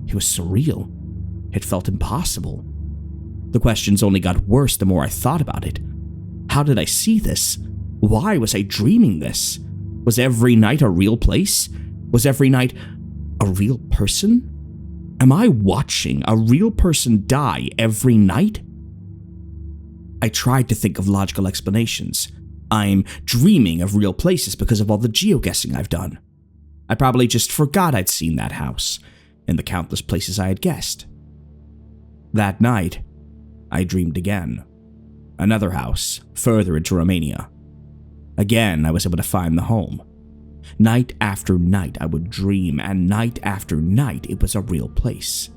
[SPEAKER 1] It was surreal. It felt impossible. The questions only got worse the more I thought about it. How did I see this? Why was I dreaming this? Was every night a real place? Was every night a real person? Am I watching a real person die every night? I tried to think of logical explanations. I'm dreaming of real places because of all the geo-guessing I've done. I probably just forgot I'd seen that house and the countless places I had guessed. That night, I dreamed again. Another house, further into Romania. Again, I was able to find the home. Night after night, I would dream, and night after night, it was a real place.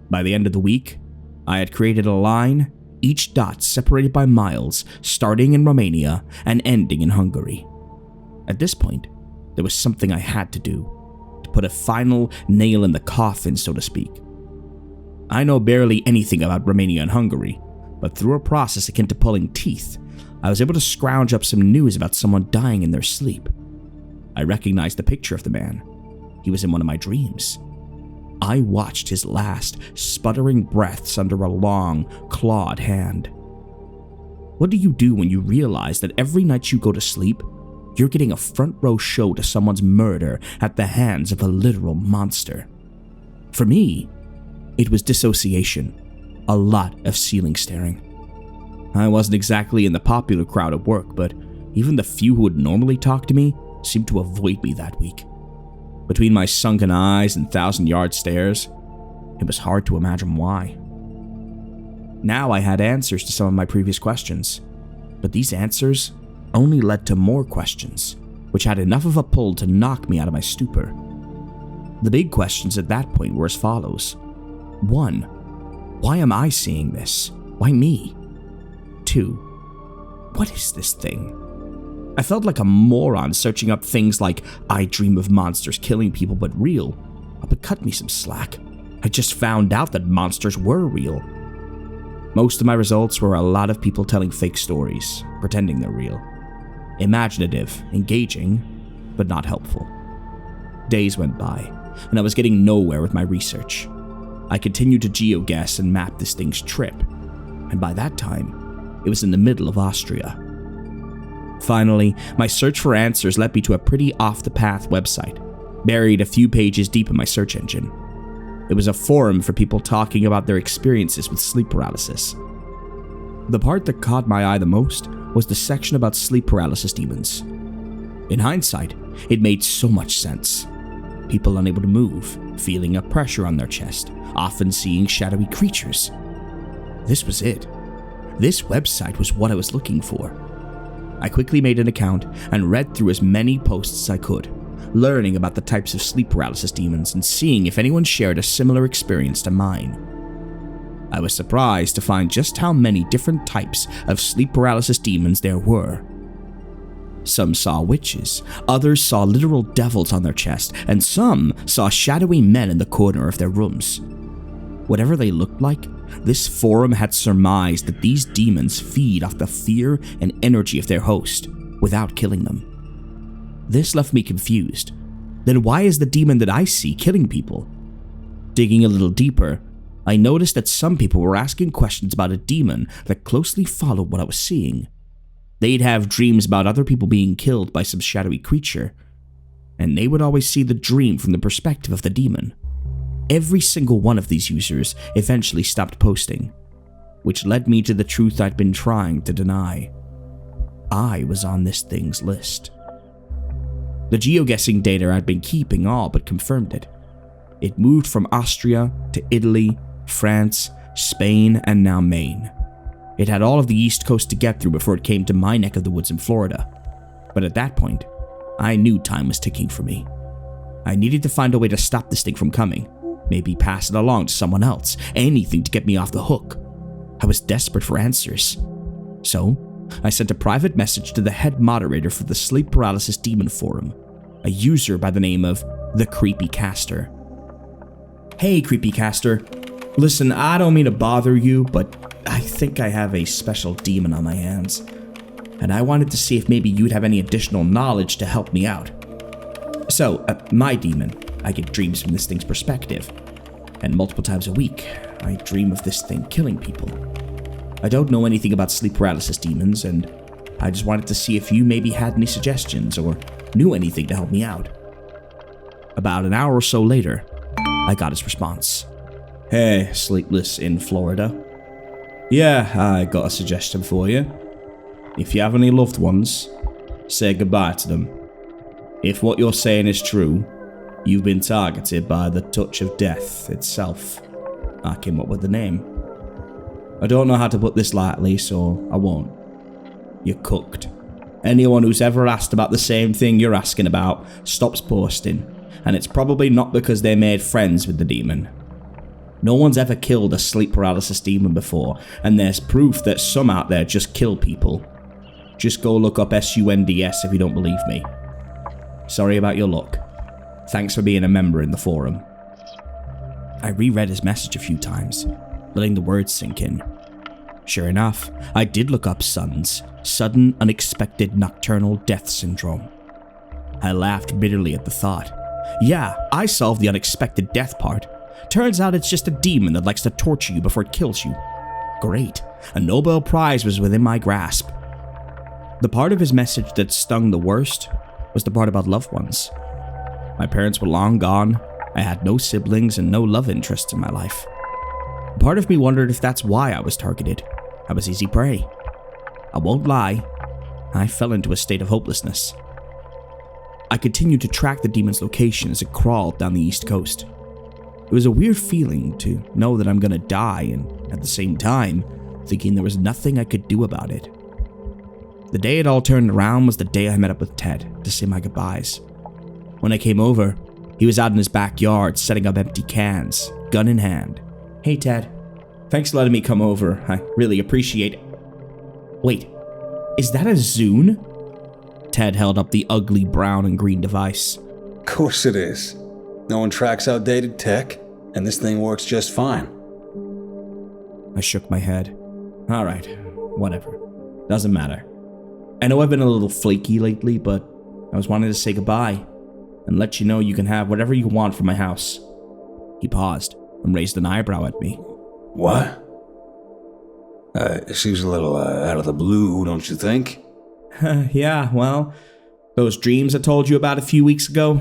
[SPEAKER 1] By the end of the week, I had created a line, each dot separated by miles, starting in Romania and ending in Hungary. At this point, there was something I had to do, to put a final nail in the coffin, so to speak. I know barely anything about Romania and Hungary, but through a process akin to pulling teeth, I was able to scrounge up some news about someone dying in their sleep. I recognized the picture of the man. He was in one of my dreams. I watched his last, sputtering breaths under a long, clawed hand. What do you do when you realize that every night you go to sleep, you're getting a front row show to someone's murder at the hands of a literal monster. For me, it was dissociation, a lot of ceiling staring. I wasn't exactly in the popular crowd at work, but even the few who would normally talk to me seemed to avoid me that week. Between my sunken eyes and thousand-yard stares, it was hard to imagine why. Now I had answers to some of my previous questions, but these answers only led to more questions, which had enough of a pull to knock me out of my stupor. The big questions at that point were as follows. 1. Why am I seeing this? Why me? 2. What is this thing? I felt like a moron searching up things like I dream of monsters killing people but real. But cut me some slack. I just found out that monsters were real. Most of my results were a lot of people telling fake stories, pretending they're real. Imaginative, engaging, but not helpful. Days went by, and I was getting nowhere with my research. I continued to geo-guess and map this thing's trip, and by that time, it was in the middle of Austria. Finally, my search for answers led me to a pretty off-the-path website, buried a few pages deep in my search engine. It was a forum for people talking about their experiences with sleep paralysis. The part that caught my eye the most was the section about sleep paralysis demons. In hindsight, it made so much sense. People unable to move, feeling a pressure on their chest, often seeing shadowy creatures. This was it. This website was what I was looking for. I quickly made an account and read through as many posts as I could, learning about the types of sleep paralysis demons and seeing if anyone shared a similar experience to mine. I was surprised to find just how many different types of sleep paralysis demons there were. Some saw witches, others saw literal devils on their chest, and some saw shadowy men in the corner of their rooms. Whatever they looked like, this forum had surmised that these demons feed off the fear and energy of their host without killing them. This left me confused. Then why is the demon that I see killing people? Digging a little deeper, I noticed that some people were asking questions about a demon that closely followed what I was seeing. They'd have dreams about other people being killed by some shadowy creature, and they would always see the dream from the perspective of the demon. Every single one of these users eventually stopped posting, which led me to the truth I'd been trying to deny. I was on this thing's list. The geo-guessing data I'd been keeping all but confirmed it. It moved from Austria to Italy, France, Spain, and now Maine. It had all of the East Coast to get through before it came to my neck of the woods in Florida. But at that point, I knew time was ticking for me. I needed to find a way to stop this thing from coming, maybe pass it along to someone else, anything to get me off the hook. I was desperate for answers. So, I sent a private message to the head moderator for the Sleep Paralysis Demon Forum, a user by the name of The Creepy Caster. Hey, Creepy Caster. Listen, I don't mean to bother you, but I think I have a special demon on my hands, and I wanted to see if maybe you'd have any additional knowledge to help me out. So, my demon, I get dreams from this thing's perspective, and multiple times a week, I dream of this thing killing people. I don't know anything about sleep paralysis demons, and I just wanted to see if you maybe had any suggestions or knew anything to help me out. About an hour or so later, I got his response. Hey, Sleepless in Florida. Yeah, I got a suggestion for you. If you have any loved ones, say goodbye to them. If what you're saying is true, you've been targeted by the touch of death itself. I came up with the name. I don't know how to put this lightly, so I won't. You're cooked. Anyone who's ever asked about the same thing you're asking about stops posting, and it's probably not because they made friends with the demon. No one's ever killed a sleep paralysis demon before, and there's proof that some out there just kill people. Just go look up SUNDS if you don't believe me. Sorry about your luck. Thanks for being a member in the forum. I reread his message a few times, letting the words sink in. Sure enough, I did look up SUNS, Sudden Unexpected Nocturnal Death Syndrome. I laughed bitterly at the thought. Yeah, I solved the unexpected death part. Turns out it's just a demon that likes to torture you before it kills you. Great, a Nobel Prize was within my grasp. The part of his message that stung the worst was the part about loved ones. My parents were long gone, I had no siblings and no love interests in my life. Part of me wondered if that's why I was targeted. I was easy prey. I won't lie, I fell into a state of hopelessness. I continued to track the demon's location as it crawled down the east coast. It was a weird feeling to know that I'm gonna die and, at the same time, thinking there was nothing I could do about it. The day it all turned around was the day I met up with Ted to say my goodbyes. When I came over, he was out in his backyard setting up empty cans, gun in hand. "Hey Ted, thanks for letting me come over. I really appreciate it." "Wait, is that a Zune?" Ted held up the ugly brown and green device.
[SPEAKER 2] Of course it is. No one tracks outdated tech, and this thing works just fine.
[SPEAKER 1] I shook my head. "Alright, whatever. Doesn't matter. I know I've been a little flaky lately, but I was wanting to say goodbye and let you know you can have whatever you want from my house." He paused and raised an eyebrow at me.
[SPEAKER 2] "What? It seems a little out of the blue, don't you think?"
[SPEAKER 1] "Yeah, well, those dreams I told you about a few weeks ago?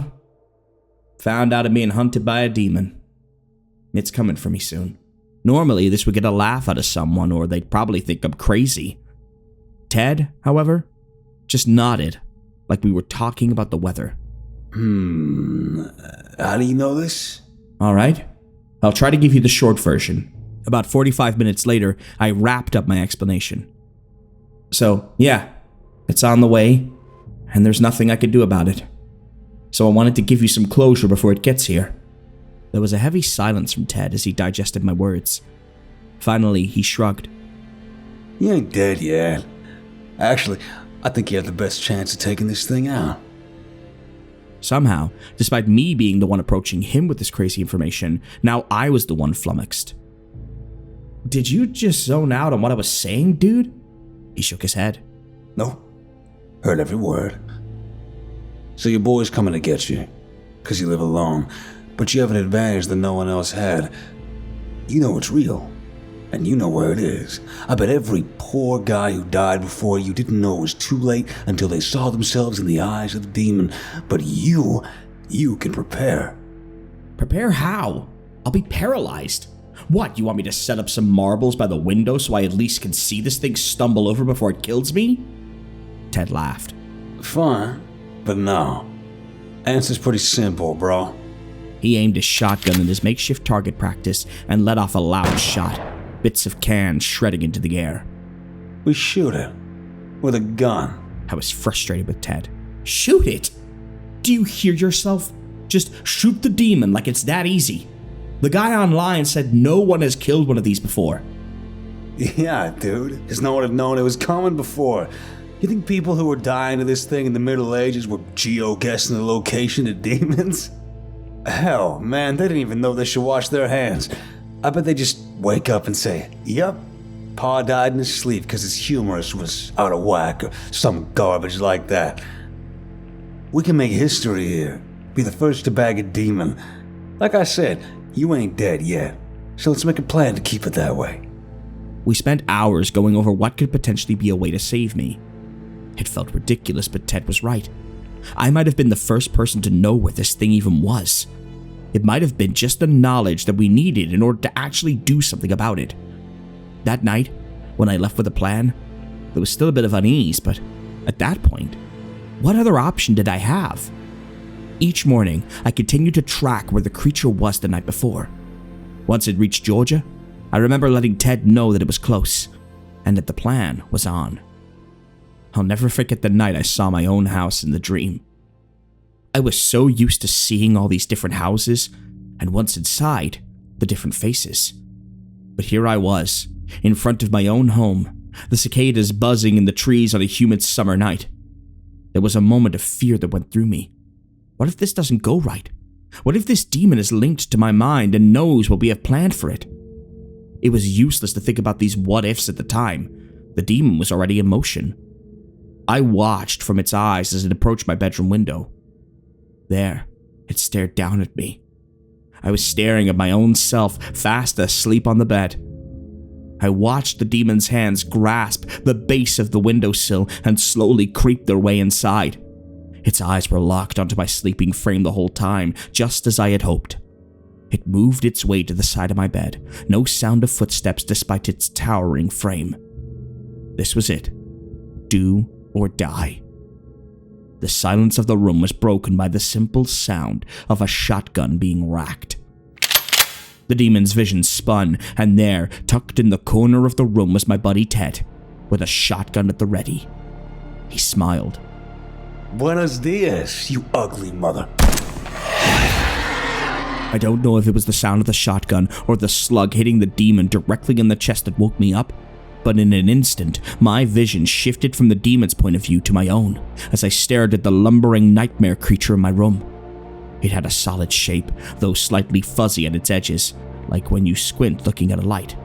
[SPEAKER 1] Found out I'm being hunted by a demon. It's coming for me soon. Normally, this would get a laugh out of someone, or they'd probably think I'm crazy. Ted, however, just nodded, like we were talking about the weather.
[SPEAKER 2] How do you know this?"
[SPEAKER 1] "Alright, I'll try to give you the short version." About 45 minutes later, I wrapped up my explanation. "So, yeah, it's on the way, and there's nothing I could do about it. So I wanted to give you some closure before it gets here." There was a heavy silence from Ted as he digested my words. Finally, he shrugged.
[SPEAKER 2] "You ain't dead yet. Actually, I think you have the best chance of taking this thing out."
[SPEAKER 1] Somehow, despite me being the one approaching him with this crazy information, now I was the one flummoxed. "Did you just zone out on what I was saying, dude?" He shook his head.
[SPEAKER 2] "No. Heard every word. So your boy's coming to get you, because you live alone, but you have an advantage that no one else had. You know it's real, and you know where it is. I bet every poor guy who died before you didn't know it was too late until they saw themselves in the eyes of the demon. But you can prepare."
[SPEAKER 1] "Prepare how? I'll be paralyzed. What, you want me to set up some marbles by the window so I at least can see this thing stumble over before it kills me?" Ted laughed.
[SPEAKER 2] "Fine, but no. Answer's pretty simple, bro."
[SPEAKER 1] He aimed his shotgun in his makeshift target practice and let off a loud shot, bits of cans shredding into the air.
[SPEAKER 2] "We shoot it. With a gun."
[SPEAKER 1] I was frustrated with Ted. "Shoot it? Do you hear yourself? Just shoot the demon like it's that easy. The guy online said no one has killed one of these before."
[SPEAKER 2] "Yeah, dude. Because no one had known it was coming before. You think people who were dying of this thing in the Middle Ages were geo-guessing the location of demons? Hell, man, they didn't even know they should wash their hands. I bet they just wake up and say, 'Yep, Pa died in his sleep because his humerus was out of whack,' or some garbage like that. We can make history here. Be the first to bag a demon. Like I said, you ain't dead yet, so let's make a plan to keep it that way."
[SPEAKER 1] We spent hours going over what could potentially be a way to save me. It felt ridiculous, but Ted was right. I might have been the first person to know where this thing even was. It might have been just the knowledge that we needed in order to actually do something about it. That night, when I left with a plan, there was still a bit of unease, but at that point, what other option did I have? Each morning, I continued to track where the creature was the night before. Once it reached Georgia, I remember letting Ted know that it was close, and that the plan was on. I'll never forget the night I saw my own house in the dream. I was so used to seeing all these different houses, and once inside, the different faces. But here I was, in front of my own home, the cicadas buzzing in the trees on a humid summer night. There was a moment of fear that went through me. What if this doesn't go right? What if this demon is linked to my mind and knows what we have planned for it? It was useless to think about these what-ifs at the time. The demon was already in motion. I watched from its eyes as it approached my bedroom window. There, it stared down at me. I was staring at my own self, fast asleep on the bed. I watched the demon's hands grasp the base of the windowsill and slowly creep their way inside. Its eyes were locked onto my sleeping frame the whole time, just as I had hoped. It moved its way to the side of my bed, no sound of footsteps despite its towering frame. This was it. Do or die. The silence of the room was broken by the simple sound of a shotgun being racked. The demon's vision spun, and there, tucked in the corner of the room, was my buddy Ted, with a shotgun at the ready. He smiled.
[SPEAKER 2] Buenos dias, you ugly mother.
[SPEAKER 1] I don't know if it was the sound of the shotgun or the slug hitting the demon directly in the chest that woke me up, but in an instant, my vision shifted from the demon's point of view to my own, as I stared at the lumbering nightmare creature in my room. It had a solid shape, though slightly fuzzy at its edges, like when you squint looking at a light.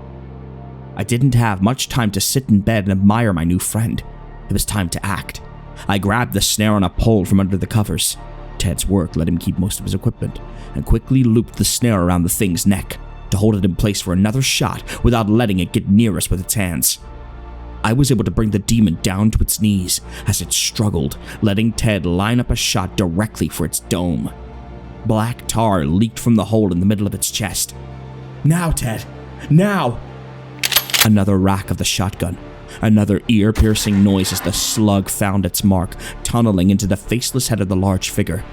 [SPEAKER 1] I didn't have much time to sit in bed and admire my new friend. It was time to act. I grabbed the snare on a pole from under the covers. Ted's work let him keep most of his equipment, and quickly looped the snare around the thing's neck to hold it in place for another shot without letting it get near us with its hands. I was able to bring the demon down to its knees as it struggled, letting Ted line up a shot directly for its dome. Black tar leaked from the hole in the middle of its chest. Now, Ted! Now! Another rack of the shotgun. Another ear-piercing noise as the slug found its mark, tunneling into the faceless head of the large figure.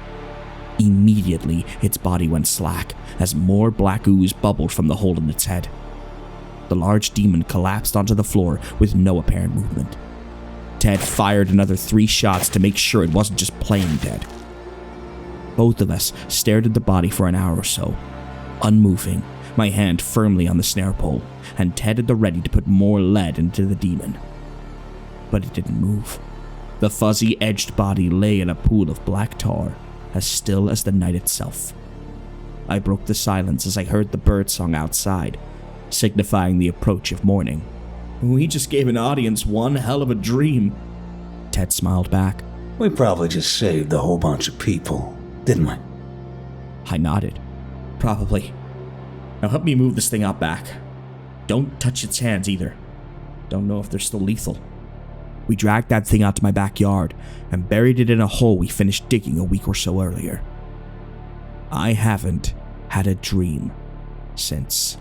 [SPEAKER 1] Immediately, its body went slack as more black ooze bubbled from the hole in its head. The large demon collapsed onto the floor with no apparent movement. Ted fired another 3 shots to make sure it wasn't just plain dead. Both of us stared at the body for an hour or so, unmoving, my hand firmly on the snare pole, and Ted at the ready to put more lead into the demon. But it didn't move. The fuzzy-edged body lay in a pool of black tar, as still as the night itself. I broke the silence as I heard the birdsong outside, signifying the approach of morning. We just gave an audience one hell of a dream. Ted smiled back.
[SPEAKER 2] We probably just saved a whole bunch of people, didn't we?
[SPEAKER 1] I nodded. Probably. Now help me move this thing out back. Don't touch its hands either. Don't know if they're still lethal. We dragged that thing out to my backyard and buried it in a hole we finished digging a week or so earlier. I haven't had a dream since.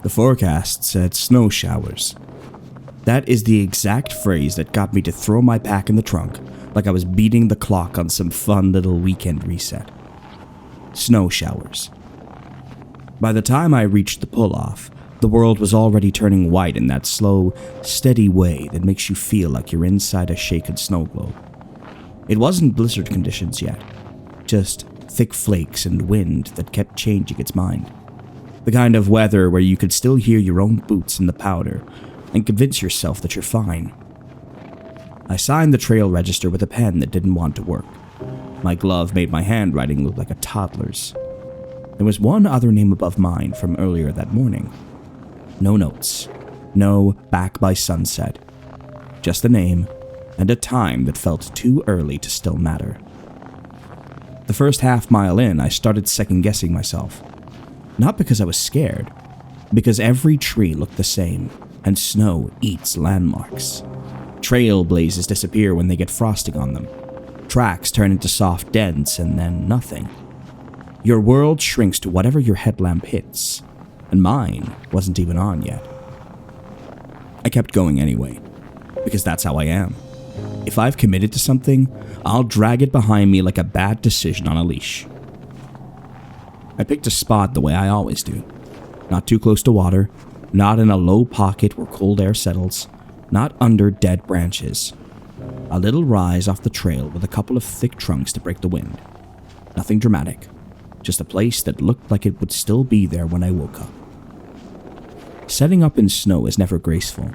[SPEAKER 1] The forecast said snow showers. That is the exact phrase that got me to throw my pack in the trunk like I was beating the clock on some fun little weekend reset. Snow showers. By the time I reached the pull-off, the world was already turning white in that slow, steady way that makes you feel like you're inside a shaken snow globe. It wasn't blizzard conditions yet, just thick flakes and wind that kept changing its mind. The kind of weather where you could still hear your own boots in the powder and convince yourself that you're fine. I signed the trail register with a pen that didn't want to work. My glove made my handwriting look like a toddler's. There was one other name above mine from earlier that morning. No notes. No back by sunset. Just a name and a time that felt too early to still matter. The first half-mile in, I started second-guessing myself. Not because I was scared, because every tree looked the same, and snow eats landmarks. Trail blazes disappear when they get frosting on them. Tracks turn into soft dents and then nothing. Your world shrinks to whatever your headlamp hits, and mine wasn't even on yet. I kept going anyway, because that's how I am. If I've committed to something, I'll drag it behind me like a bad decision on a leash. I picked a spot the way I always do. Not too close to water, Not in a low pocket where cold air settles, not under dead branches. A little rise off the trail with a couple of thick trunks to break the wind. Nothing dramatic, just a place that looked like it would still be there when I woke up. Setting up in snow is never graceful.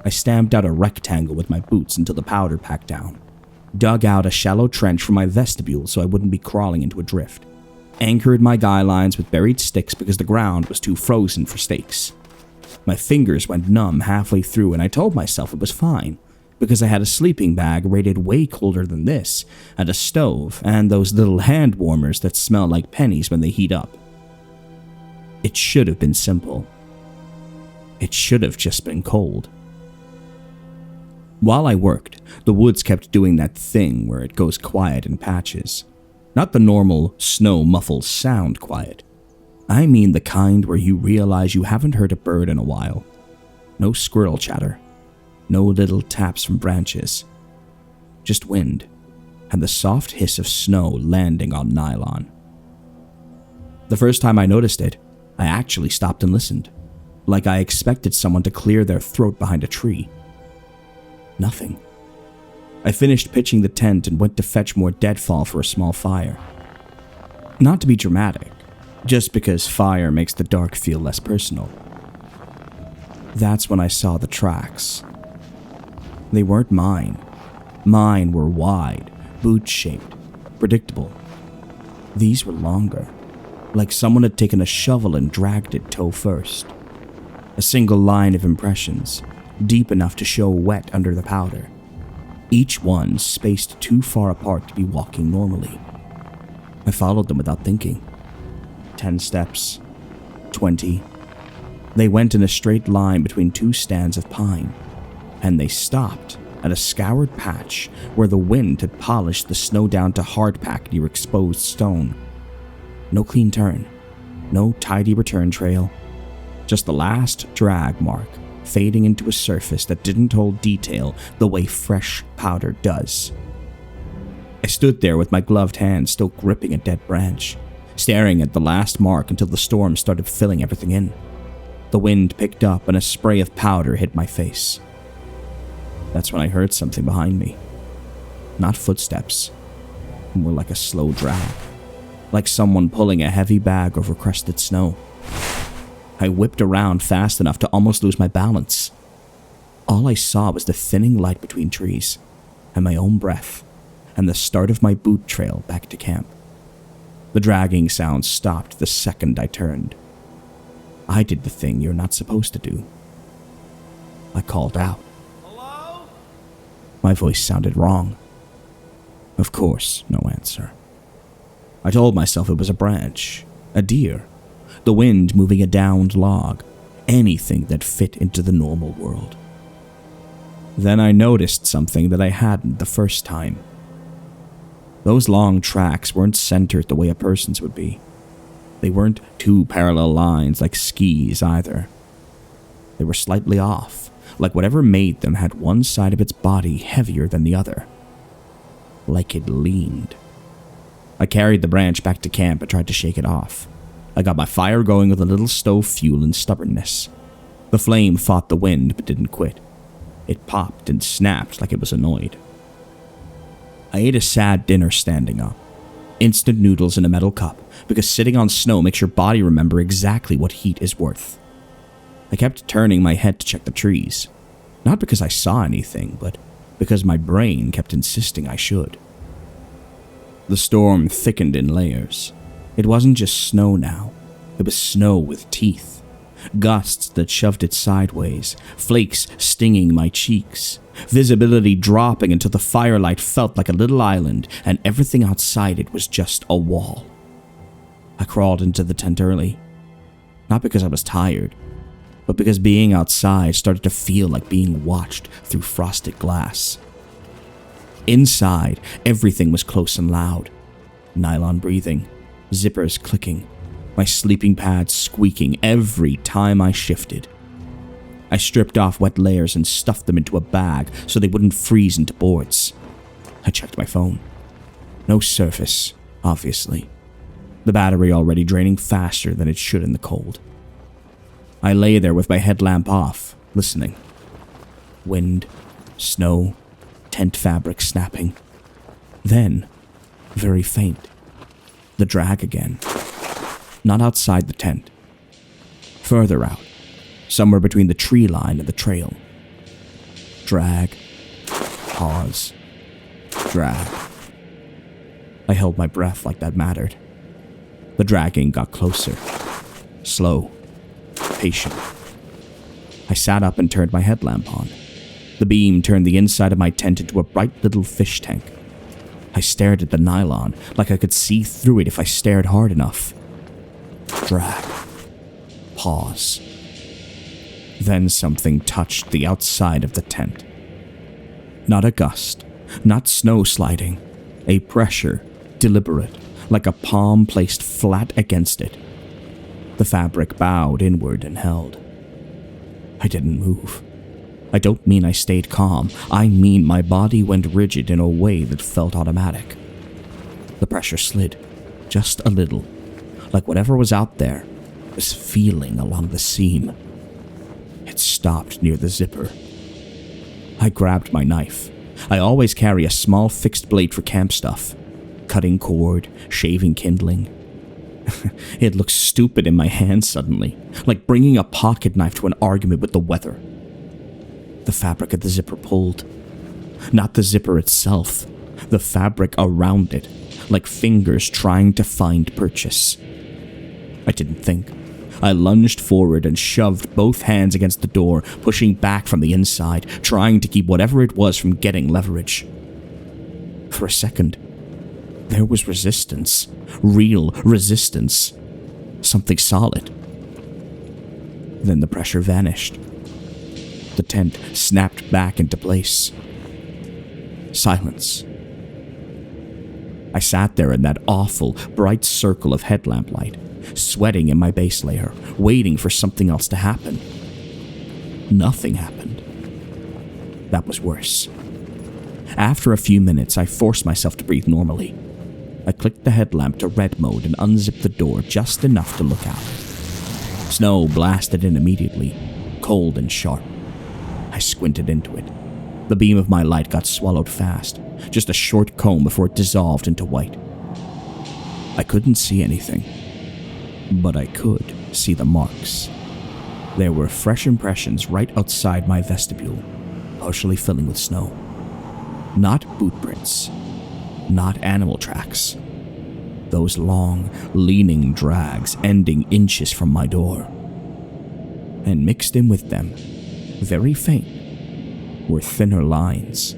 [SPEAKER 1] I stamped out a rectangle with my boots until the powder packed down, dug out a shallow trench for my vestibule so I wouldn't be crawling into a drift, anchored my guy lines with buried sticks because the ground was too frozen for stakes. My fingers went numb halfway through and I told myself it was fine, because I had a sleeping bag rated way colder than this, and a stove, and those little hand warmers that smell like pennies when they heat up. It should have been simple. It should have just been cold. While I worked, the woods kept doing that thing where it goes quiet in patches. Not the normal snow muffled sound quiet. I mean the kind where you realize you haven't heard a bird in a while. No squirrel chatter. No little taps from branches. Just wind, and the soft hiss of snow landing on nylon. The first time I noticed it, I actually stopped and listened, like I expected someone to clear their throat behind a tree. Nothing. I finished pitching the tent and went to fetch more deadfall for a small fire. Not to be dramatic, just because fire makes the dark feel less personal. That's when I saw the tracks. They weren't mine. Mine were wide, boot-shaped, predictable. These were longer, like someone had taken a shovel and dragged it toe first. A single line of impressions, deep enough to show wet under the powder. Each one spaced too far apart to be walking normally. I followed them without thinking. 10 steps, 20. They went in a straight line between two stands of pine. And they stopped at a scoured patch where the wind had polished the snow down to hardpack near exposed stone. No clean turn, no tidy return trail, just the last drag mark fading into a surface that didn't hold detail the way fresh powder does. I stood there with my gloved hand still gripping a dead branch, staring at the last mark until the storm started filling everything in. The wind picked up and a spray of powder hit my face. That's when I heard something behind me. Not footsteps, more like a slow drag, like someone pulling a heavy bag over crusted snow. I whipped around fast enough to almost lose my balance. All I saw was the thinning light between trees, and my own breath, and the start of my boot trail back to camp. The dragging sound stopped the second I turned. I did the thing you're not supposed to do. I called out. My voice sounded wrong. Of course, no answer. I told myself it was a branch, a deer, the wind moving a downed log, anything that fit into the normal world. Then I noticed something that I hadn't the first time. Those long tracks weren't centered the way a person's would be. They weren't two parallel lines like skis either. They were slightly off, like whatever made them had one side of its body heavier than the other. Like it leaned. I carried the branch back to camp and tried to shake it off. I got my fire going with a little stove fuel and stubbornness. The flame fought the wind but didn't quit. It popped and snapped like it was annoyed. I ate a sad dinner standing up. Instant noodles in a metal cup, because sitting on snow makes your body remember exactly what heat is worth. I kept turning my head to check the trees, not because I saw anything, but because my brain kept insisting I should. The storm thickened in layers. It wasn't just snow now, it was snow with teeth. Gusts that shoved it sideways, flakes stinging my cheeks, visibility dropping until the firelight felt like a little island and everything outside it was just a wall. I crawled into the tent early, not because I was tired, but because being outside started to feel like being watched through frosted glass. Inside, everything was close and loud. Nylon breathing, zippers clicking, my sleeping pads squeaking every time I shifted. I stripped off wet layers and stuffed them into a bag so they wouldn't freeze into boards. I checked my phone. No surface, obviously. The battery already draining faster than it should in the cold. I lay there with my headlamp off, listening. Wind, snow, tent fabric snapping. Then, very faint, the drag again. Not outside the tent. Further out, somewhere between the tree line and the trail. Drag, pause, drag. I held my breath like that mattered. The dragging got closer. Slow. Patient. I sat up and turned my headlamp on. The beam turned the inside of my tent into a bright little fish tank. I stared at the nylon like I could see through it if I stared hard enough. Drag. Pause. Then something touched the outside of the tent. Not a gust, not snow sliding, a pressure, deliberate, like a palm placed flat against it. The fabric bowed inward and held. I didn't move. I don't mean I stayed calm. I mean my body went rigid in a way that felt automatic. The pressure slid, just a little, like whatever was out there was feeling along the seam. It stopped near the zipper. I grabbed my knife. I always carry a small fixed blade for camp stuff. Cutting cord, shaving kindling. It looked stupid in my hand suddenly, like bringing a pocket knife to an argument with the weather. The fabric of the zipper pulled. Not the zipper itself, the fabric around it, like fingers trying to find purchase. I didn't think. I lunged forward and shoved both hands against the door, pushing back from the inside, trying to keep whatever it was from getting leverage. For a second, there was resistance. Real resistance. Something solid. Then the pressure vanished. The tent snapped back into place. Silence. I sat there in that awful, bright circle of headlamp light, sweating in my base layer, waiting for something else to happen. Nothing happened. That was worse. After a few minutes, I forced myself to breathe normally. I clicked the headlamp to red mode and unzipped the door just enough to look out. Snow blasted in immediately, cold and sharp. I squinted into it. The beam of my light got swallowed fast, just a short comb before it dissolved into white. I couldn't see anything, but I could see the marks. There were fresh impressions right outside my vestibule, partially filling with snow. Not boot prints. Not animal tracks. Those long, leaning drags ending inches from my door. And mixed in with them, very faint, were thinner lines,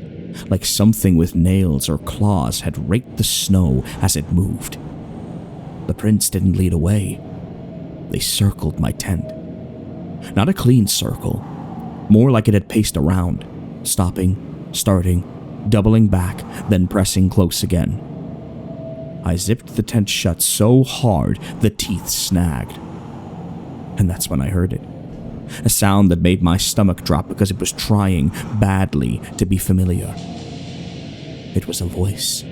[SPEAKER 1] like something with nails or claws had raked the snow as it moved. The prints didn't lead away. They circled my tent. Not a clean circle, more like it had paced around, stopping, starting, doubling back, then pressing close again. I zipped the tent shut so hard the teeth snagged. And that's when I heard it. A sound that made my stomach drop because it was trying badly to be familiar. It was a voice.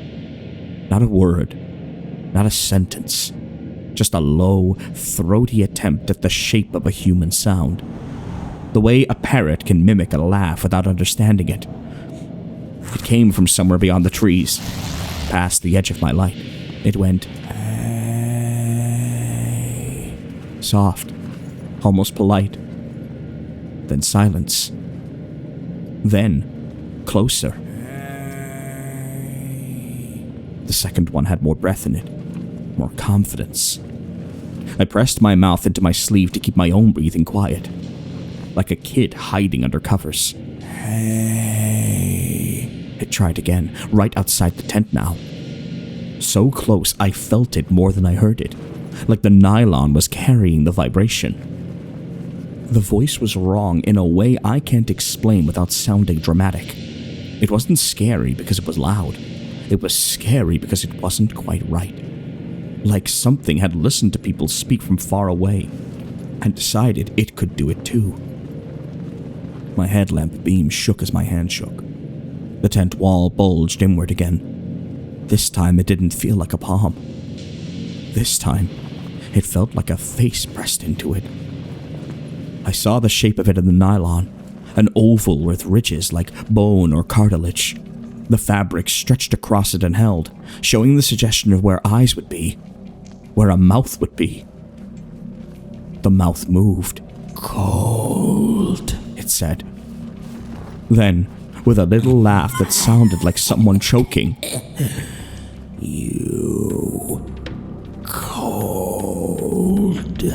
[SPEAKER 1] Not a word. Not a sentence. Just a low, throaty attempt at the shape of a human sound. The way a parrot can mimic a laugh without understanding it. It came from somewhere beyond the trees, past the edge of my light. It went, "Hey." Soft, almost polite. Then silence. Then, closer. "Hey." The second one had more breath in it, more confidence. I pressed my mouth into my sleeve to keep my own breathing quiet, like a kid hiding under covers. "Hey." It tried again, right outside the tent now. So close, I felt it more than I heard it, like the nylon was carrying the vibration. The voice was wrong in a way I can't explain without sounding dramatic. It wasn't scary because it was loud. It was scary because it wasn't quite right. Like something had listened to people speak from far away and decided it could do it too. My headlamp beam shook as my hand shook. The tent wall bulged inward again. This time it didn't feel like a palm. This time, it felt like a face pressed into it. I saw the shape of it in the nylon, an oval with ridges like bone or cartilage. The fabric stretched across it and held, showing the suggestion of where eyes would be, where a mouth would be. The mouth moved. "Cold," it said. Then, with a little laugh that sounded like someone choking, "You cold."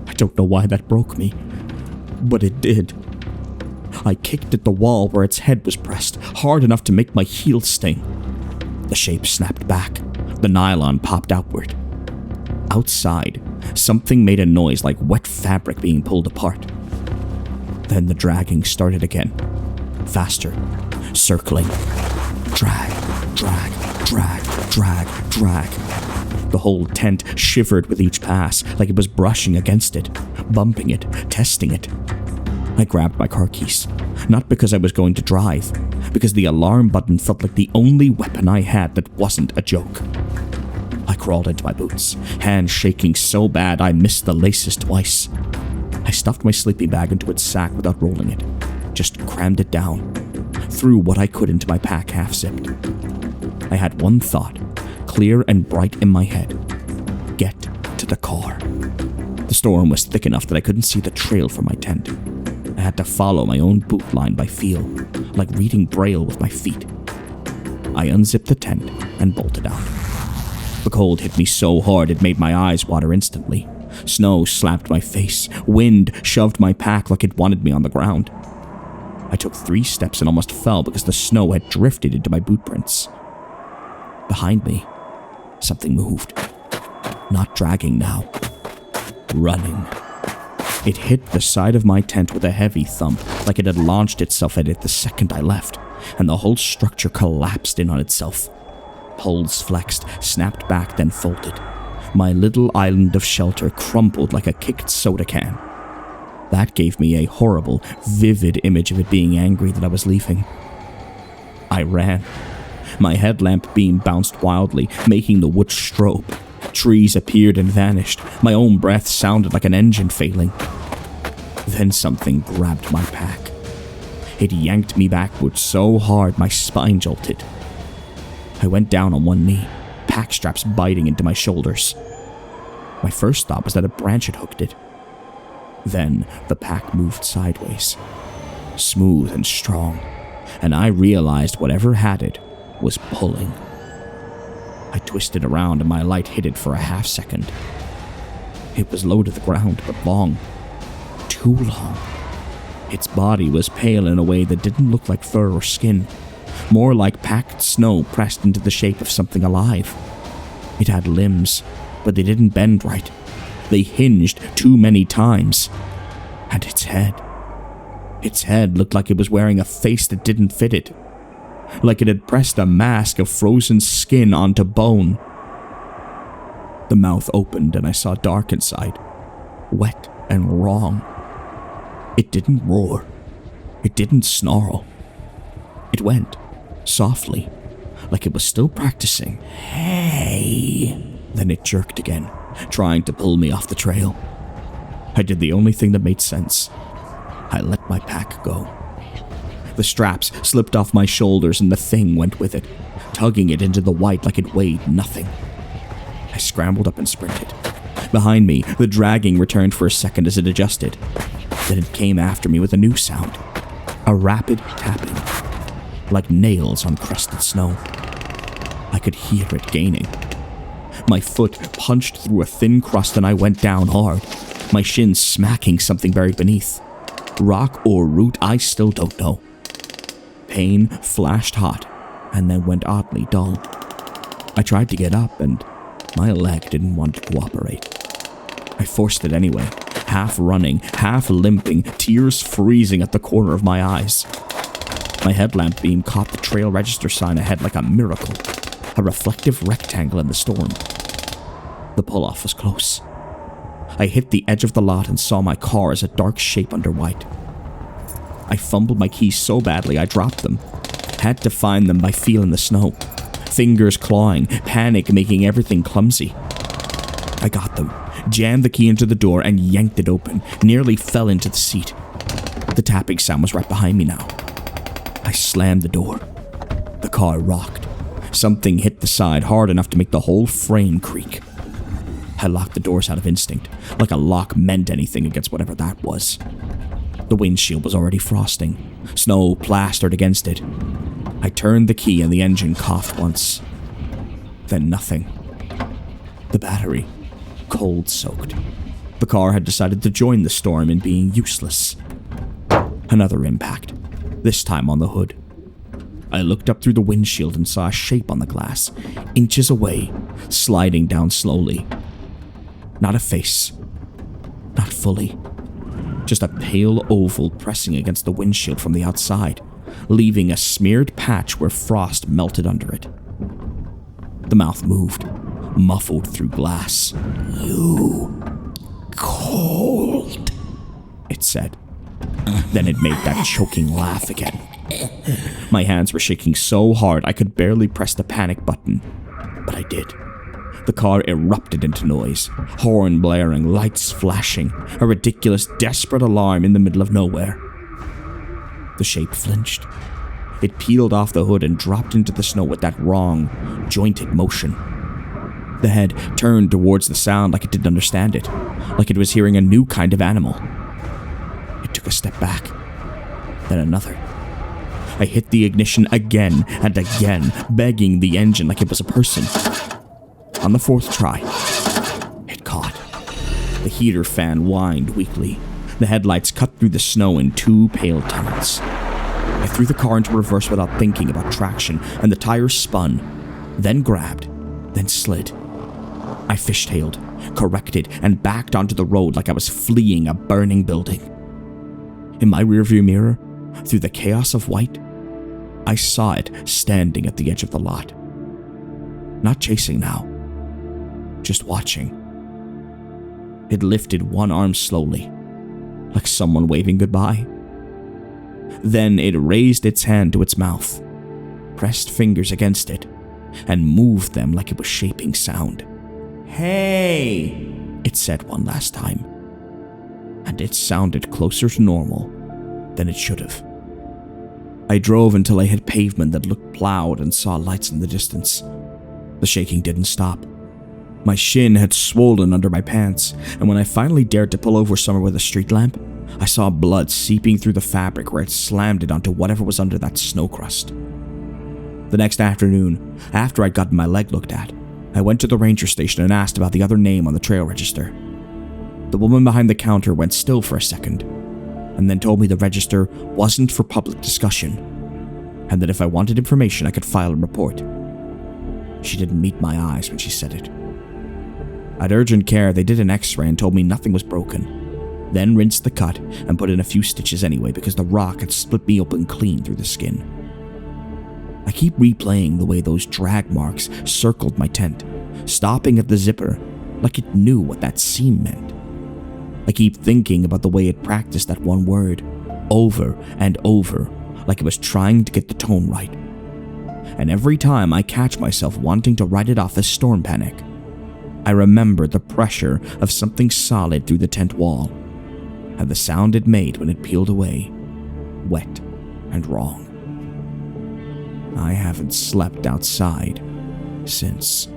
[SPEAKER 1] I don't know why that broke me, but it did. I kicked at the wall where its head was pressed, hard enough to make my heel sting. The shape snapped back. The nylon popped outward. Outside, something made a noise like wet fabric being pulled apart. Then the dragging started again. Faster. Circling. Drag, drag, drag, drag, drag. The whole tent shivered with each pass, like it was brushing against it, bumping it, testing it. I grabbed my car keys, not because I was going to drive, because the alarm button felt like the only weapon I had that wasn't a joke. I crawled into my boots, hands shaking so bad I missed the laces twice. I stuffed my sleeping bag into its sack without rolling it, just crammed it down, threw what I could into my pack half-zipped. I had one thought, clear and bright in my head: get to the car. The storm was thick enough that I couldn't see the trail from my tent. I had to follow my own boot line by feel, like reading Braille with my feet. I unzipped the tent and bolted out. The cold hit me so hard it made my eyes water instantly. Snow slapped my face. Wind shoved my pack like it wanted me on the ground. I took 3 steps and almost fell because the snow had drifted into my boot prints. Behind me, something moved. Not dragging now. Running. It hit the side of my tent with a heavy thump, like it had launched itself at it the second I left, and the whole structure collapsed in on itself. Poles flexed, snapped back, then folded. My little island of shelter crumpled like a kicked soda can. That gave me a horrible, vivid image of it being angry that I was leaving. I ran. My headlamp beam bounced wildly, making the woods strobe. Trees appeared and vanished. My own breath sounded like an engine failing. Then something grabbed my pack. It yanked me backwards so hard my spine jolted. I went down on one knee, pack straps biting into my shoulders. My first thought was that a branch had hooked it. Then the pack moved sideways, smooth and strong, and I realized whatever had it was pulling. I twisted around and my light hit it for a half second. It was low to the ground, but long. Too long. Its body was pale in a way that didn't look like fur or skin, more like packed snow pressed into the shape of something alive. It had limbs, but they didn't bend right. They hinged too many times. And its head looked like it was wearing a face that didn't fit it. Like it had pressed a mask of frozen skin onto bone. The mouth opened and I saw dark inside, wet and wrong. It didn't roar. It didn't snarl. It went, softly, like it was still practicing. Hey! Then it jerked again, trying to pull me off the trail. I did the only thing that made sense. I let my pack go. The straps slipped off my shoulders and the thing went with it, tugging it into the white like it weighed nothing. I scrambled up and sprinted. Behind me, the dragging returned for a second as it adjusted. Then it came after me with a new sound. A rapid tapping, like nails on crusted snow. I could hear it gaining. My foot punched through a thin crust and I went down hard, my shins smacking something buried beneath. Rock or root, I still don't know. Pain flashed hot and then went oddly dull. I tried to get up and my leg didn't want to cooperate. I forced it anyway, half running, half limping, tears freezing at the corner of my eyes. My headlamp beam caught the trail register sign ahead like a miracle, a reflective rectangle in the storm. The pull-off was close. I hit the edge of the lot and saw my car as a dark shape under white. I fumbled my keys so badly I dropped them. Had to find them by feeling the snow. Fingers clawing, panic making everything clumsy. I got them, jammed the key into the door, and yanked it open, nearly fell into the seat. The tapping sound was right behind me now. I slammed the door. The car rocked. Something hit the side hard enough to make the whole frame creak. I locked the doors out of instinct, like a lock meant anything against whatever that was. The windshield was already frosting, snow plastered against it. I turned the key and the engine coughed once. Then nothing. The battery, cold-soaked. The car had decided to join the storm in being useless. Another impact, this time on the hood. I looked up through the windshield and saw a shape on the glass, inches away, sliding down slowly. Not a face. Not fully. Just a pale oval pressing against the windshield from the outside, leaving a smeared patch where frost melted under it. The mouth moved, muffled through glass. "You cold," it said. Then it made that choking laugh again. My hands were shaking so hard I could barely press the panic button, but I did. The car erupted into noise, horn blaring, lights flashing, a ridiculous, desperate alarm in the middle of nowhere. The shape flinched. It peeled off the hood and dropped into the snow with that wrong, jointed motion. The head turned towards the sound like it didn't understand it, like it was hearing a new kind of animal. It took a step back, then another. I hit the ignition again and again, begging the engine like it was a person. On the fourth try, it caught. The heater fan whined weakly. The headlights cut through the snow in two pale tunnels. I threw the car into reverse without thinking about traction, and the tires spun, then grabbed, then slid. I fishtailed, corrected, and backed onto the road like I was fleeing a burning building. In my rearview mirror, through the chaos of white, I saw it standing at the edge of the lot. Not chasing now, just watching. It lifted one arm slowly, like someone waving goodbye. Then it raised its hand to its mouth, pressed fingers against it, and moved them like it was shaping sound. "Hey," it said one last time. And it sounded closer to normal than it should have. I drove until I hit pavement that looked plowed and saw lights in the distance. The shaking didn't stop. My shin had swollen under my pants, and when I finally dared to pull over somewhere with a street lamp, I saw blood seeping through the fabric where it slammed it onto whatever was under that snow crust. The next afternoon, after I'd gotten my leg looked at, I went to the ranger station and asked about the other name on the trail register. The woman behind the counter went still for a second, and then told me the register wasn't for public discussion, and that if I wanted information I could file a report. She didn't meet my eyes when she said it. At urgent care, they did an x-ray and told me nothing was broken, then rinsed the cut and put in a few stitches anyway because the rock had split me open clean through the skin. I keep replaying the way those drag marks circled my tent, stopping at the zipper like it knew what that seam meant. I keep thinking about the way it practiced that one word, over and over, like it was trying to get the tone right. And every time I catch myself wanting to write it off as storm panic, I remember the pressure of something solid through the tent wall, and the sound it made when it peeled away, wet and wrong. I haven't slept outside since.